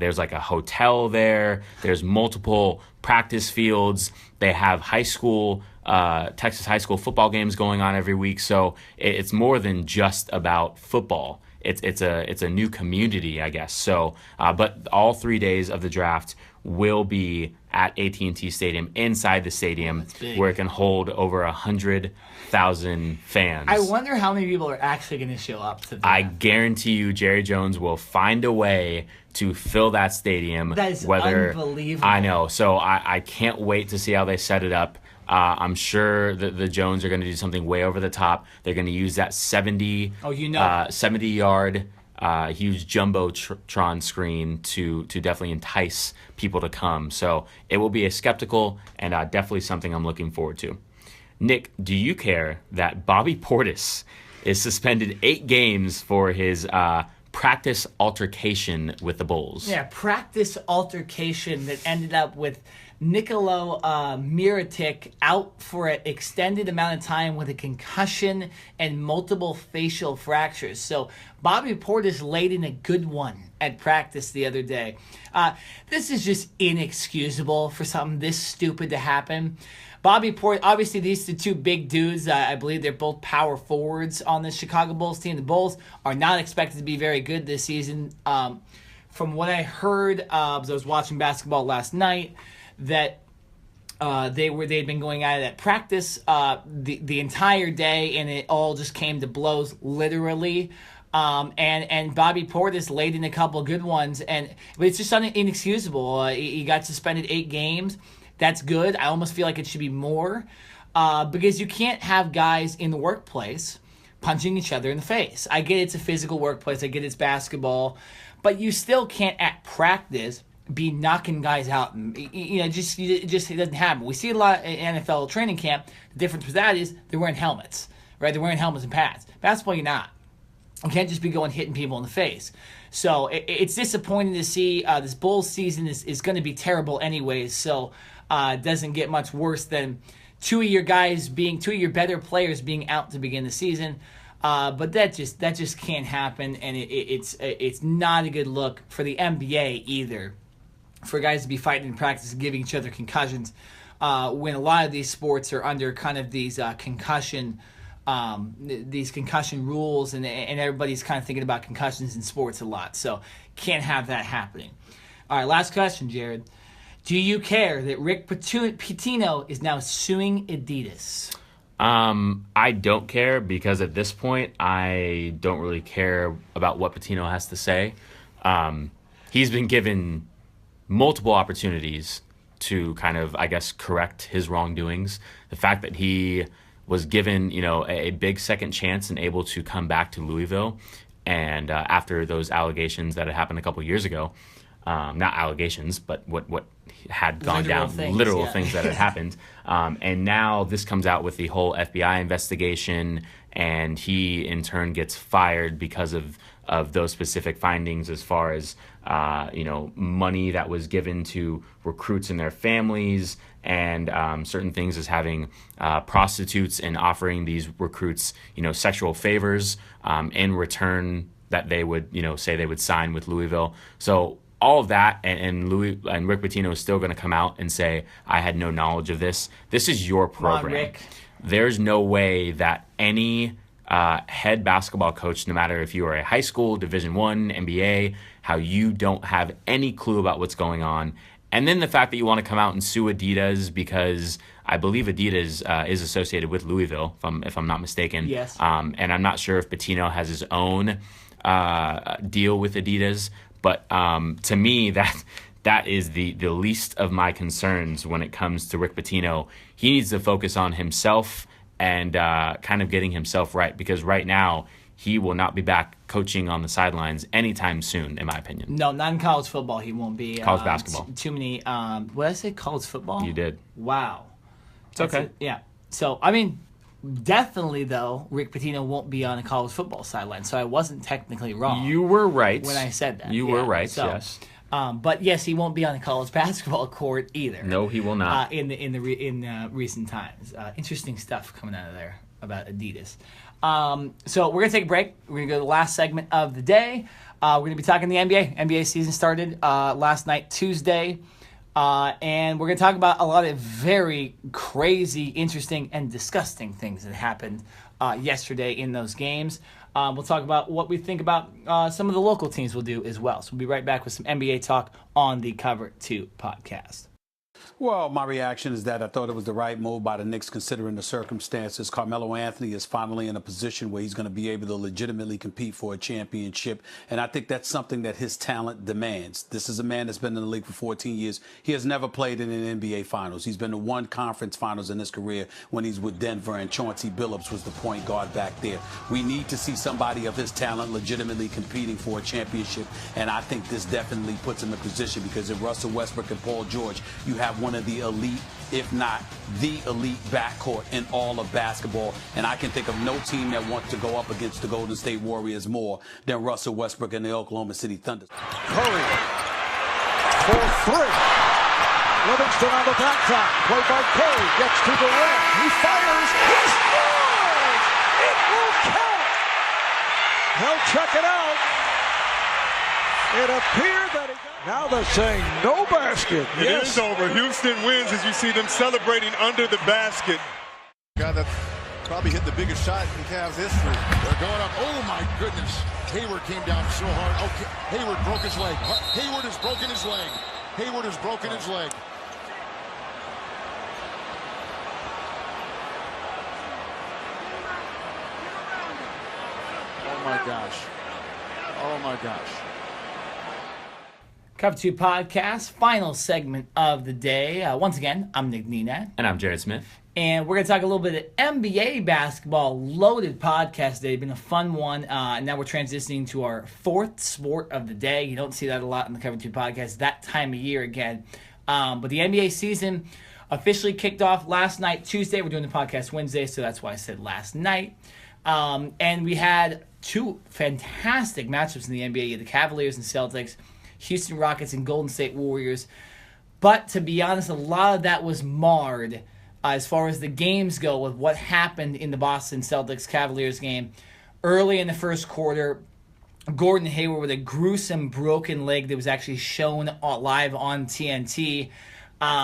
S2: There's like a hotel there. There's multiple practice fields. They have Texas high school football games going on every week. So it's more than just about football. It's a new community, I guess. So, but all 3 days of the draft will be at AT&T Stadium, inside the stadium, where it can hold over 100,000 fans.
S1: I wonder how many people are actually going to show up to that.
S2: I guarantee you, Jerry Jones will find a way to fill that stadium.
S1: That is unbelievable.
S2: I know. So I can't wait to see how they set it up. I'm sure that the Jones are going to do something way over the top. They're going to use that 70-yard huge jumbotron screen to definitely entice people to come. So it will be a skeptical and definitely something I'm looking forward to. Nick, do you care that Bobby Portis is suspended 8 games for his practice altercation with the Bulls.
S1: Yeah, practice altercation that ended up with Nikola Mirotic out for an extended amount of time with a concussion and multiple facial fractures. So Bobby Portis laid in a good one at practice the other day. This is just inexcusable for something this stupid to happen. Bobby Portis, obviously these are two big dudes. I believe they're both power forwards on the Chicago Bulls team. The Bulls are not expected to be very good this season. From what I heard, as I was watching basketball last night, that they'd been going at it at practice the entire day, and it all just came to blows literally. And Bobby Portis laid in a couple of good ones, but it's just inexcusable. He got suspended 8 games. That's good. I almost feel like it should be more because you can't have guys in the workplace punching each other in the face. I get it's a physical workplace. I get it's basketball, but you still can't at practice be knocking guys out. And, it just doesn't happen. We see a lot in NFL training camp. The difference with that is they're wearing helmets, right? They're wearing helmets and pads. Basketball, you're not. You can't just be going hitting people in the face. So it's disappointing to see this Bulls season is going to be terrible anyways. So it doesn't get much worse than two of your better players being out to begin the season. But that just can't happen, and it's not a good look for the NBA either, for guys to be fighting in practice and giving each other concussions when a lot of these sports are under kind of these concussion rules, and everybody's kind of thinking about concussions in sports a lot. So can't have that happening. All right, last question, Jared. Do you care that Rick Pitino is now suing Adidas?
S2: I don't care because at this point, I don't really care about what Pitino has to say. He's been given multiple opportunities to kind of, I guess, correct his wrongdoings. The fact that he was given, a big second chance and able to come back to Louisville, and after those allegations that had happened a couple years ago, not allegations, but what had gone down, literal things that had happened. And now this comes out with the whole FBI investigation, and he in turn gets fired because of those specific findings as far as money that was given to recruits and their families, and certain things as having prostitutes and offering these recruits sexual favors in return that they would say they would sign with Louisville. So all of that, and Rick Pitino is still going to come out and say, I had no knowledge of this. This is your program.
S1: Come on, Rick.
S2: There's no way that any head basketball coach, no matter if you are a high school, Division I, NBA, how you don't have any clue about what's going on. And then the fact that you want to come out and sue Adidas because I believe Adidas is associated with Louisville, if I'm not mistaken.
S1: Yes.
S2: And I'm not sure if Pitino has his own deal with Adidas. But to me, that is the least of my concerns when it comes to Rick Pitino. He needs to focus on himself and kind of getting himself right, because right now he will not be back coaching on the sidelines anytime soon, in my opinion.
S1: No, not in college football. He won't be.
S2: College basketball.
S1: Too many. What did I say? College football?
S2: You did.
S1: Wow.
S2: It's okay.
S1: Yeah. So, I mean, definitely, though, Rick Pitino won't be on a college football sideline, so I wasn't technically wrong.
S2: You were right
S1: when I said that.
S2: You were right. So, yes.
S1: But yes, he won't be on a college basketball court either.
S2: No, he will not.
S1: In recent times, interesting stuff coming out of there about Adidas. So we're gonna take a break. We're gonna go to the last segment of the day. We're gonna be talking the NBA. NBA season started last night, Tuesday. And we're going to talk about a lot of very crazy, interesting, and disgusting things that happened yesterday in those games. We'll talk about what we think about some of the local teams will do as well. So we'll be right back with some NBA talk on the Cover 2 podcast.
S16: Well, my reaction is that I thought it was the right move by the Knicks considering the circumstances. Carmelo Anthony is finally in a position where he's going to be able to legitimately compete for a championship, and I think that's something that his talent demands. This is a man that's been in the league for 14 years. He has never played in an NBA Finals. He's been to one conference finals in his career when he's with Denver, and Chauncey Billups was the point guard back there. We need to see somebody of his talent legitimately competing for a championship, and I think this definitely puts him in position, because if Russell Westbrook and Paul George, you have one of the elite if not the elite backcourt in all of basketball. And I can think of no team that wants to go up against the Golden State Warriors more than Russell Westbrook and the Oklahoma City Thunder.
S17: Curry for three. Livingston on the backside. Played by Curry. Gets to the rim. He fires. He scores! It will count. He'll check it out. It appeared that he got. Now they're saying no basket.
S18: It is over. Houston wins as you see them celebrating under the basket.
S19: Guy that probably hit the biggest shot in Cavs history. They're going up. Oh my goodness. Hayward came down so hard. Okay. Hayward broke his leg. Hayward has broken his leg. Hayward has broken his leg.
S17: Oh my gosh. Oh my gosh.
S1: Cover 2 Podcast, final segment of the day. Once again, I'm Nick Nenad.
S2: And I'm Jared Smith.
S1: And we're going to talk a little bit of NBA basketball. Loaded podcast today. Been a fun one. Now we're transitioning to our fourth sport of the day. You don't see that a lot in the Cover 2 Podcast that time of year again. But the NBA season officially kicked off last night, Tuesday. We're doing the podcast Wednesday, so that's why I said last night. And we had two fantastic matchups in the NBA, the Cavaliers and Celtics, Houston Rockets and Golden State Warriors. But to be honest, a lot of that was marred as far as the games go with what happened in the Boston Celtics-Cavaliers game. Early in the first quarter, Gordon Hayward with a gruesome broken leg that was actually shown live on TNT.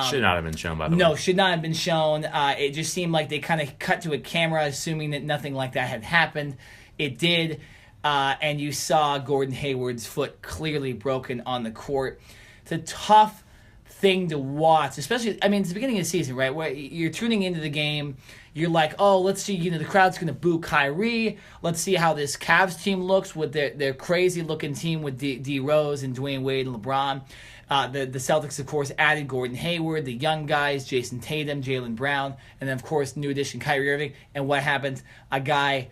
S2: Should not have been shown, by the way.
S1: No, should not have been shown. It just seemed like they kind of cut to a camera assuming that nothing like that had happened. It did. And you saw Gordon Hayward's foot clearly broken on the court. It's a tough thing to watch, especially, I mean, it's the beginning of the season, right? Where you're tuning into the game, you're like, oh, let's see, the crowd's going to boo Kyrie. Let's see how this Cavs team looks with their crazy-looking team with D. Rose and Dwayne Wade and LeBron. The Celtics, of course, added Gordon Hayward, the young guys, Jason Tatum, Jaylen Brown, and then, of course, new addition Kyrie Irving. And what happens? A guy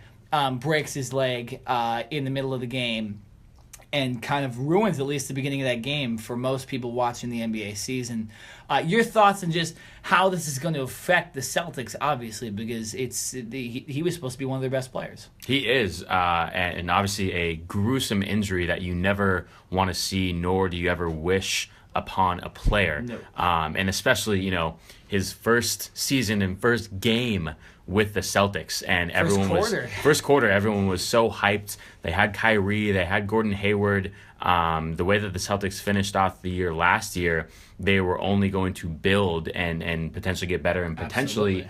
S1: breaks his leg in the middle of the game and kind of ruins at least the beginning of that game for most people watching the NBA season. Your thoughts on just how this is going to affect the Celtics, obviously, because he was supposed to be one of their best players.
S2: He is, and obviously a gruesome injury that you never want to see, nor do you ever wish upon a player.
S1: No.
S2: And especially, his first season and first game with the Celtics, and first quarter everyone was so hyped. They had Kyrie, they had Gordon Hayward. The way that the Celtics finished off the year last year, they were only going to build and potentially get better and potentially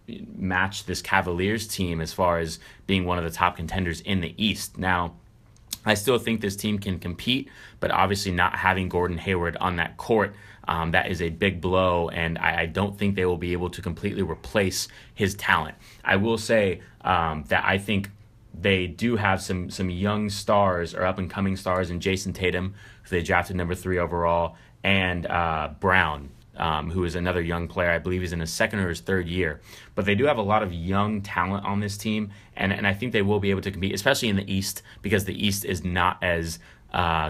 S2: match this Cavaliers team as far as being one of the top contenders in the East. Now, I still think this team can compete, but obviously not having Gordon Hayward on that court, that is a big blow, and I don't think they will be able to completely replace his talent. I will say that I think they do have some young stars or up-and-coming stars in Jason Tatum, who they drafted number 3 overall, and Brown, who is another young player. I believe he's in his second or his third year. But they do have a lot of young talent on this team, and I think they will be able to compete, especially in the East, because the East is not as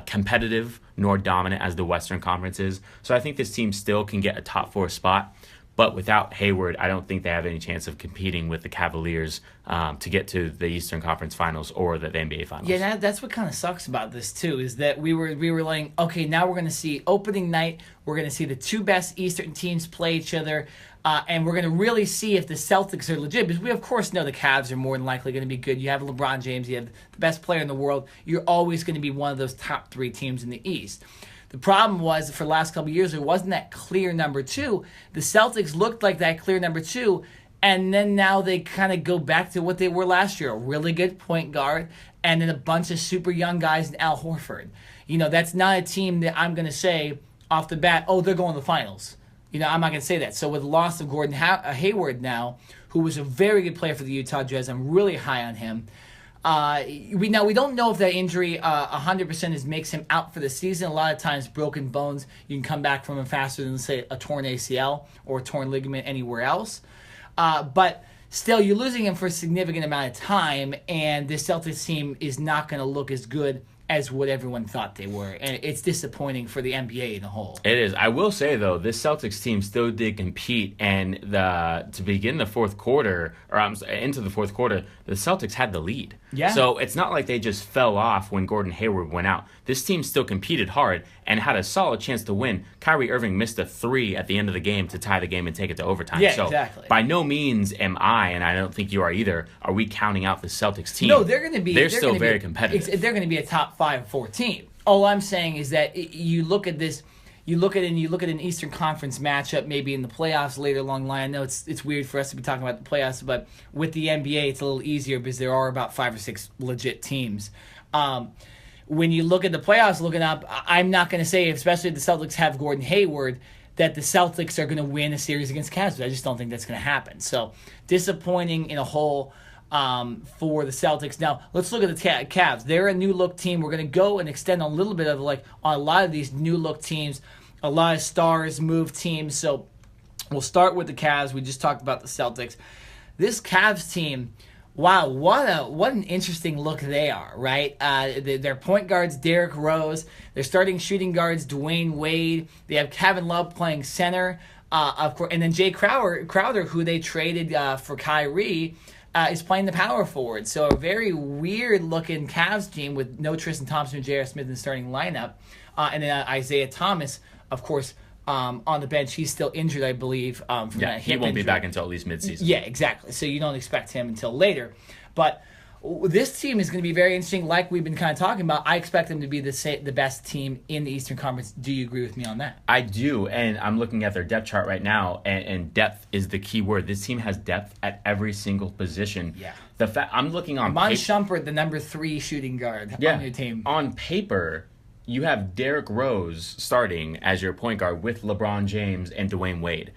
S2: competitive nor dominant as the Western Conference is. So I think this team still can get a top 4 spot. But without Hayward, I don't think they have any chance of competing with the Cavaliers to get to the Eastern Conference Finals or the NBA Finals.
S1: Yeah, that's what kind of sucks about this, too, is that we were like, okay, now we're going to see opening night. We're going to see the two best Eastern teams play each other, and we're going to really see if the Celtics are legit. Because we, of course, know the Cavs are more than likely going to be good. You have LeBron James. You have the best player in the world. You're always going to be one of those top 3 teams in the East. The problem was, for the last couple of years, there wasn't that clear number 2. The Celtics looked like that clear number 2, and then now they kind of go back to what they were last year, a really good point guard, and then a bunch of super young guys in Al Horford. That's not a team that I'm going to say off the bat, oh, they're going to the finals. I'm not going to say that. So with the loss of Gordon Hayward now, who was a very good player for the Utah Jazz, I'm really high on him. We don't know if that injury 100% makes him out for the season. A lot of times, broken bones, you can come back from them faster than, say, a torn ACL or a torn ligament anywhere else. But still, you're losing him for a significant amount of time, and this Celtics team is not going to look as good as what everyone thought they were. And it's disappointing for the NBA in a whole.
S2: It is. I will say, though, this Celtics team still did compete. And to begin the fourth quarter, or into the fourth quarter, the Celtics had the lead.
S1: Yeah.
S2: So it's not like they just fell off when Gordon Hayward went out. This team still competed hard and had a solid chance to win. Kyrie Irving missed a 3 at the end of the game to tie the game and take it to overtime.
S1: Yeah,
S2: so
S1: exactly.
S2: By no means am I, and I don't think you are either, are we counting out the Celtics team.
S1: No, they're going to be.
S2: They're still very competitive.
S1: They're going to be a top 5 or 4 team. All I'm saying is that you look at this, you look at an Eastern Conference matchup, maybe in the playoffs later along the line. I know it's weird for us to be talking about the playoffs, but with the NBA, it's a little easier because there are about 5 or 6 legit teams. When you look at the playoffs looking up, I'm not going to say, especially if the Celtics have Gordon Hayward, that the Celtics are going to win a series against Cavs. I just don't think that's going to happen. So disappointing in a whole for the Celtics. Now, let's look at the Cavs. They're a new-look team. We're going to go and extend a little bit of, on a lot of these new-look teams, a lot of stars move teams. So we'll start with the Cavs. We just talked about the Celtics. This Cavs team, wow, what an interesting look they are, right? Their point guards, Derrick Rose. They're starting shooting guards, Dwayne Wade. They have Kevin Love playing center, of course, and then Jay Crowder, who they traded for Kyrie, is playing the power forward. So a very weird-looking Cavs team with no Tristan Thompson and J.R. Smith in the starting lineup. And then Isaiah Thomas, of course, on the bench. He's still injured, I believe. From that
S2: he
S1: hip
S2: won't be
S1: injury.
S2: back until at least midseason.
S1: Yeah, exactly. So you don't expect him until later. But this team is going to be very interesting. Like we've been kind of talking about, I expect them to be the best team in the Eastern Conference. Do you agree with me on that?
S2: I do, and I'm looking at their depth chart right now, and depth is the key word. This team has depth at every single position.
S1: Yeah.
S2: I'm looking on
S1: Amon Shumpert, the number 3 shooting guard on your team.
S2: On paper, you have Derrick Rose starting as your point guard with LeBron James and Dwayne Wade.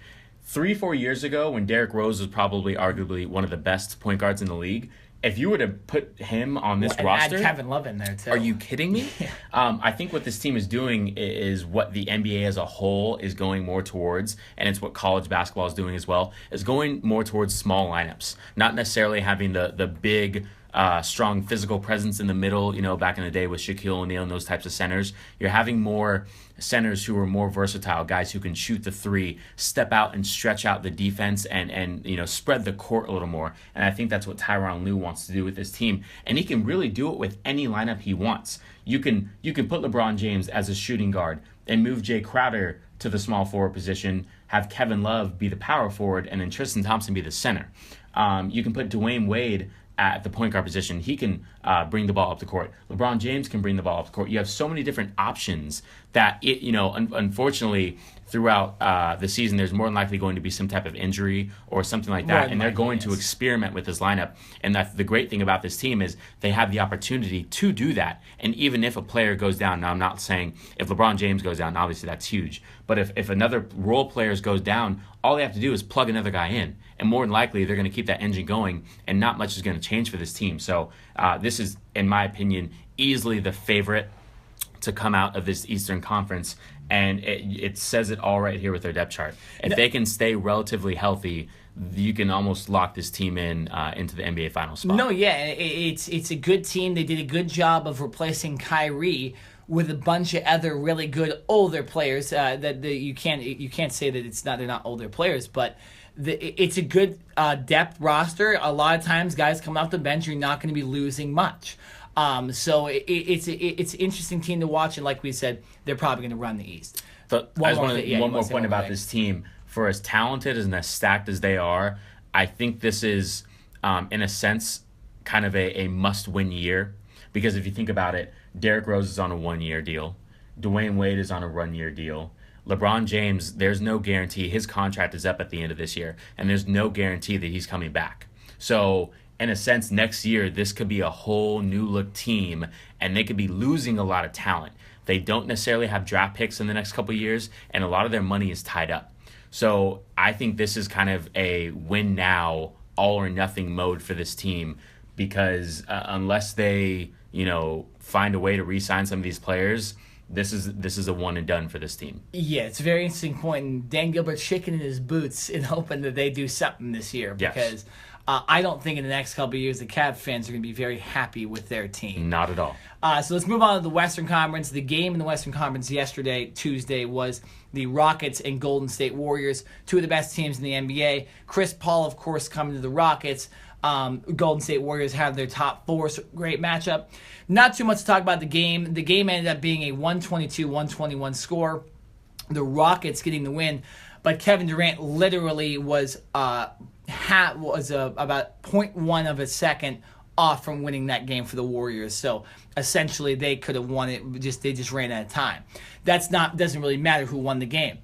S2: 3-4 years ago, when Derrick Rose was probably arguably one of the best point guards in the league, if you were to put him on this roster,
S1: add Kevin Love in there too.
S2: Are you kidding me? I think what this team is doing is what the NBA as a whole is going more towards, and it's what college basketball is doing as well, is going more towards small lineups, not necessarily having the big, strong physical presence in the middle, back in the day with Shaquille O'Neal and those types of centers. You're having more centers who are more versatile, guys who can shoot the 3, step out and stretch out the defense and spread the court a little more. And I think that's what Tyronn Lue wants to do with this team. And he can really do it with any lineup he wants. You can put LeBron James as a shooting guard and move Jay Crowder to the small forward position, have Kevin Love be the power forward, and then Tristan Thompson be the center. You can put Dwayne Wade at the point guard position. He can bring the ball up the court. LeBron James can bring the ball up the court. You have so many different options that unfortunately throughout the season there's more than likely going to be some type of injury or something like that, and they're going to experiment with this lineup. And that's the great thing about this team is they have the opportunity to do that. And even if a player goes down, now I'm not saying if LeBron James goes down, obviously that's huge, but if another role player goes down, all they have to do is plug another guy in, and more than likely they're going to keep that engine going, and not much is going to change for this team. So this is, in my opinion, easily the favorite to come out of this Eastern Conference, and it says it all right here with their depth chart. If they can stay relatively healthy, you can almost lock this team into the NBA Finals spot.
S1: No, yeah, it's a good team. They did a good job of replacing Kyrie with a bunch of other really good older players. You can't say that they're not older players, but it's a good depth roster. A lot of times, guys come off the bench, you're not going to be losing much. So it's an interesting team to watch, and like we said, they're probably going to run the East.
S2: One more point about this team. For as talented and as stacked as they are, I think this is, in a sense, kind of a must-win year. Because if you think about it, Derrick Rose is on a 1-year deal. Dwayne Wade is on a 1-year deal. LeBron James, there's no guarantee. His contract is up at the end of this year, and there's no guarantee that he's coming back. So, in a sense, next year, this could be a whole new-look team, and they could be losing a lot of talent. They don't necessarily have draft picks in the next couple of years, and a lot of their money is tied up. So I think this is kind of a win-now, all-or-nothing mode for this team, because unless they, find a way to re-sign some of these players, this is a one and done for this team.
S1: Yeah, it's a very interesting point. And Dan Gilbert shaking in his boots and hoping that they do something this year because I don't think in the next couple of years the Cavs fans are going to be very happy with their team.
S2: Not at all.
S1: So let's move on to the Western Conference. The game in the Western Conference yesterday, Tuesday, was the Rockets and Golden State Warriors, two of the best teams in the NBA. Chris Paul, of course, coming to the Rockets. Golden State Warriors have their top four. So great matchup. Not too much to talk about the game. The game ended up being a 122-121 score. The Rockets getting the win, but Kevin Durant literally was about 0.1 of a second off from winning that game for the Warriors. So essentially, they could have won it. They just ran out of time. Doesn't really matter who won the game.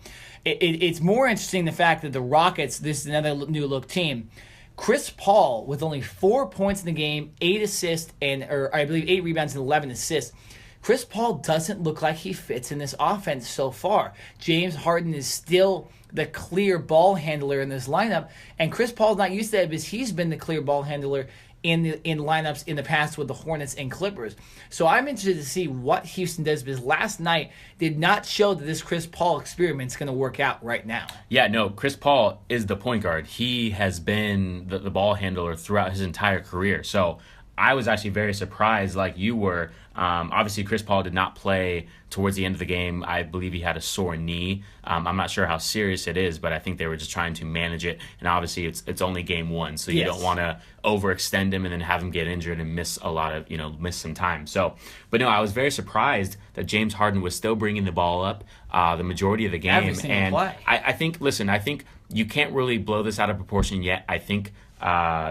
S1: It's more interesting the fact that the Rockets. This is another new look team. Chris Paul with only 4 points in the game, 8 assists, or I believe 8 rebounds and 11 assists. Chris Paul doesn't look like he fits in this offense so far. James Harden is still the clear ball handler in this lineup, and Chris Paul's not used to that because he's been the clear ball handler in lineups in the past with the Hornets and Clippers. So I'm interested to see what Houston does because last night did not show that this Chris Paul experiment's going to work out right now.
S2: Yeah, no, Chris Paul is the point guard. He has been the ball handler throughout his entire career. So I was actually very surprised like you were. Obviously, Chris Paul did not play towards the end of the game. I believe he had a sore knee. I'm not sure how serious it is, but I think they were just trying to manage it. And obviously, it's only game one, so you don't want to overextend him and then have him get injured and miss some time. So, but no, I was very surprised that James Harden was still bringing the ball up the majority of the game.
S1: Every single play.
S2: I think you can't really blow this out of proportion yet. I think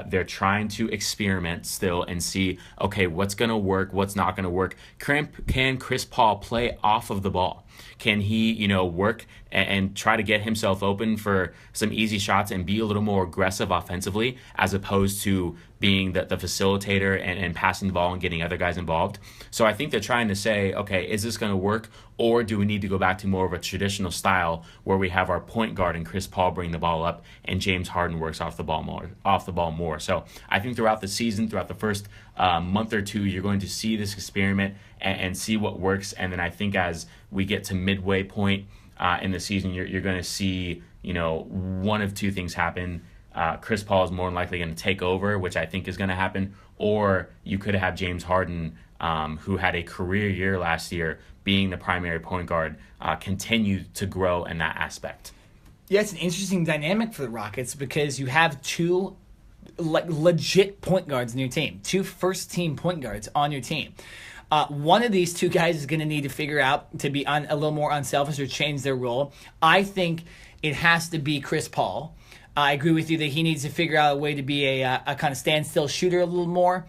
S2: they're trying to experiment still and see, okay, what's going to work, what's not going to work. Can Chris Paul play off of the ball? Can he, work and try to get himself open for some easy shots and be a little more aggressive offensively as opposed to being the facilitator and passing the ball and getting other guys involved? So I think they're trying to say, okay, is this going to work, or do we need to go back to more of a traditional style where we have our point guard and Chris Paul bring the ball up and James Harden works off the ball more? So I think throughout the season, throughout the first month or two, you're going to see this experiment and see what works. And then I think as we get to midway point in the season, you're going to see, one of two things happen. Chris Paul is more than likely going to take over, which I think is going to happen, or you could have James Harden, who had a career year last year, being the primary point guard, continue to grow in that aspect.
S1: Yeah, it's an interesting dynamic for the Rockets because you have two legit point guards in your team, two first-team point guards on your team. One of these two guys is going to need to figure out to be a little more unselfish or change their role. I think it has to be Chris Paul. I agree with you that he needs to figure out a way to be a kind of standstill shooter a little more.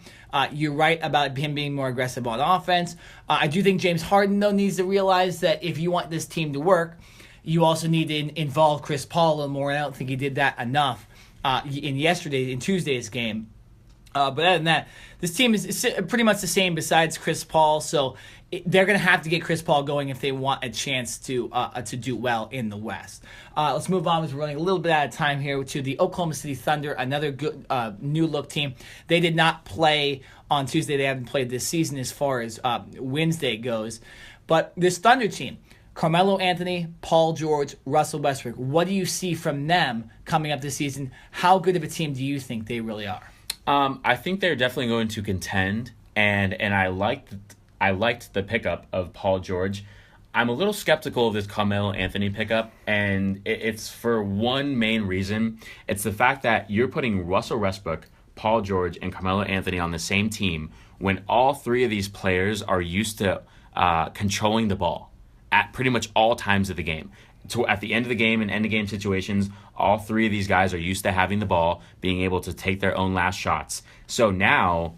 S1: You're right about him being more aggressive on offense. I do think James Harden, though, needs to realize that if you want this team to work, you also need to involve Chris Paul a little more, and I don't think he did that enough in Tuesday's game. But other than that, this team is pretty much the same besides Chris Paul, so they're going to have to get Chris Paul going if they want a chance to do well in the West. Let's move on because we're running a little bit out of time here to the Oklahoma City Thunder, another good new look team. They did not play on Tuesday. They haven't played this season as far as Wednesday goes. But this Thunder team, Carmelo Anthony, Paul George, Russell Westbrook, what do you see from them coming up this season? How good of a team do you think they really are?
S2: I think they're definitely going to contend, and I liked the pickup of Paul George. I'm a little skeptical of this Carmelo Anthony pickup, and it's for one main reason. It's the fact that you're putting Russell Westbrook, Paul George, and Carmelo Anthony on the same team when all three of these players are used to controlling the ball at pretty much all times of the game. At the end of the game and end-of-game situations, all three of these guys are used to having the ball, being able to take their own last shots. So now,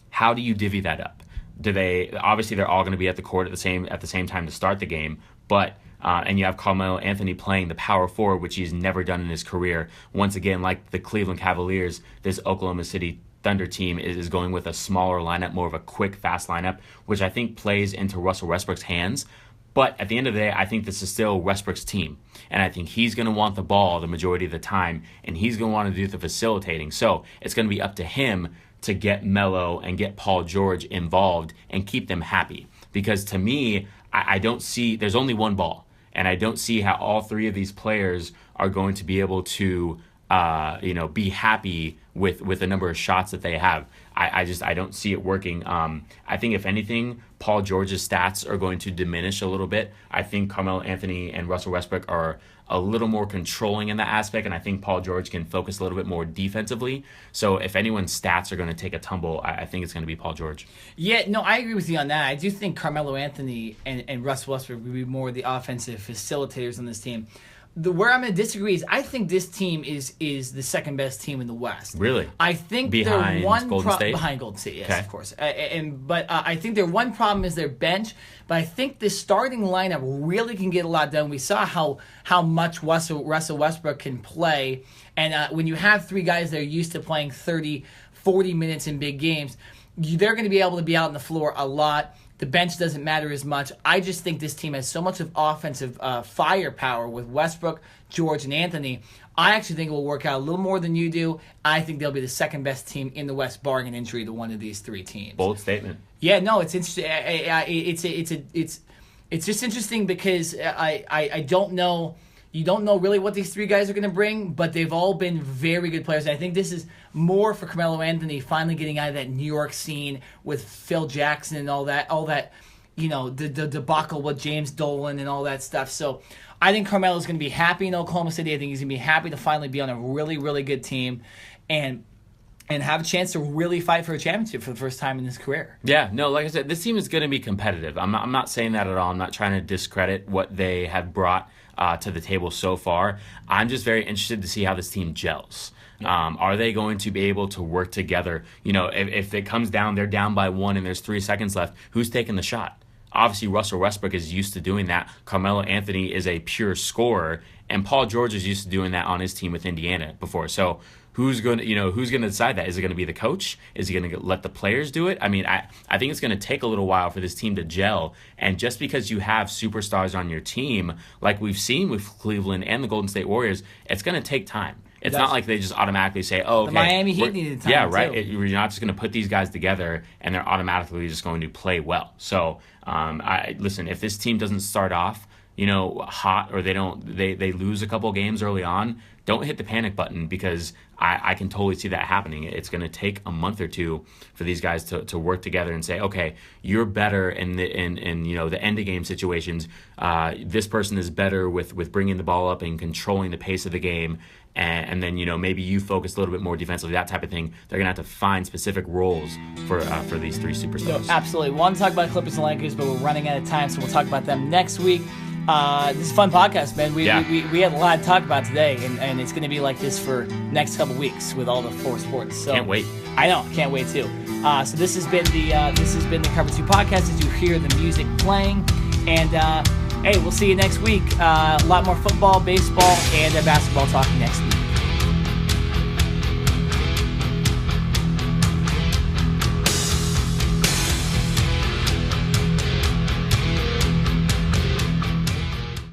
S2: how do you divvy that up? Obviously they're all going to be at the court at the same time to start the game, but and you have Carmelo Anthony playing the power forward, which he's never done in his career. Once again, like the Cleveland Cavaliers, this Oklahoma City Thunder team is going with a smaller lineup, more of a quick, fast lineup, which I think plays into Russell Westbrook's hands. But at the end of the day, I think this is still Westbrook's team. And I think he's going to want the ball the majority of the time, and he's going to want to do the facilitating. So it's going to be up to him to get Melo and get Paul George involved and keep them happy. Because to me, I don't see, there's only one ball, and I don't see how all three of these players are going to be able to, be happy with the number of shots that they have. I don't see it working. I think if anything, Paul George's stats are going to diminish a little bit. I think Carmelo Anthony and Russell Westbrook are a little more controlling in that aspect, and I think Paul George can focus a little bit more defensively. So if anyone's stats are going to take a tumble, I think it's going to be Paul George.
S1: Yeah, no, I agree with you on that. I do think Carmelo Anthony and Russell Westbrook will be more the offensive facilitators on this team. Where I'm going to disagree is I think this team is the second best team in the West.
S2: Really?
S1: I think
S2: behind
S1: their one
S2: Golden State?
S1: Behind Golden State, yes,
S2: Okay.
S1: of course. But I think their one problem is their bench. But I think the starting lineup really can get a lot done. We saw how much Russell Westbrook can play. And when you have three guys that are used to playing 30, 40 minutes in big games, they're going to be able to be out on the floor a lot. The bench doesn't matter as much. I just think this team has so much of offensive firepower with Westbrook, George, and Anthony. I actually think it will work out a little more than you do. I think they'll be the second best team in the West, barring injury to one of these three teams.
S2: Bold statement.
S1: Yeah, no, it's interesting. It's just interesting because I don't know. You don't know really what these three guys are going to bring, but they've all been very good players. And I think this is more for Carmelo Anthony finally getting out of that New York scene with Phil Jackson and all that, the debacle with James Dolan and all that stuff. So I think Carmelo's going to be happy in Oklahoma City. I think he's going to be happy to finally be on a really, really good team and have a chance to really fight for a championship for the first time in his career.
S2: Yeah, no, like I said, this team is going to be competitive. I'm not saying that at all. I'm not trying to discredit what they have brought to the table so far. I'm just very interested to see how this team gels. Are they going to be able to work together? If it comes down, they're down by 1 and there's 3 seconds left, who's taking the shot? Obviously, Russell Westbrook is used to doing that. Carmelo Anthony is a pure scorer, and Paul George is used to doing that on his team with Indiana before. So who's going to decide that? Is it going to be the coach? Is he going to let the players do it? I mean, I think it's going to take a little while for this team to gel. And just because you have superstars on your team, like we've seen with Cleveland and the Golden State Warriors, it's going to take time. It's not like they just automatically say, "Oh, okay."
S1: The Miami Heat needed time.
S2: Yeah, right.
S1: Too.
S2: You're not just going to put these guys together and they're automatically just going to play well. So, listen, if this team doesn't start off, hot, or they lose a couple games early on, don't hit the panic button, because I can totally see that happening. It's going to take a month or two for these guys to work together and say, okay, you're better in the end of game situations. This person is better with bringing the ball up and controlling the pace of the game. And then, maybe you focus a little bit more defensively, that type of thing. They're going to have to find specific roles for these three superstars.
S1: Absolutely. We want to talk about Clippers and Lakers, but we're running out of time, so we'll talk about them next week. This is a fun podcast, man. We had a lot to talk about today, and it's going to be like this for next couple weeks with all the 4 sports. So
S2: can't wait.
S1: I know, can't wait too. So this has been the Cover 2 podcast. As you hear the music playing, and hey, we'll see you next week. A lot more football, baseball, and basketball talking next week.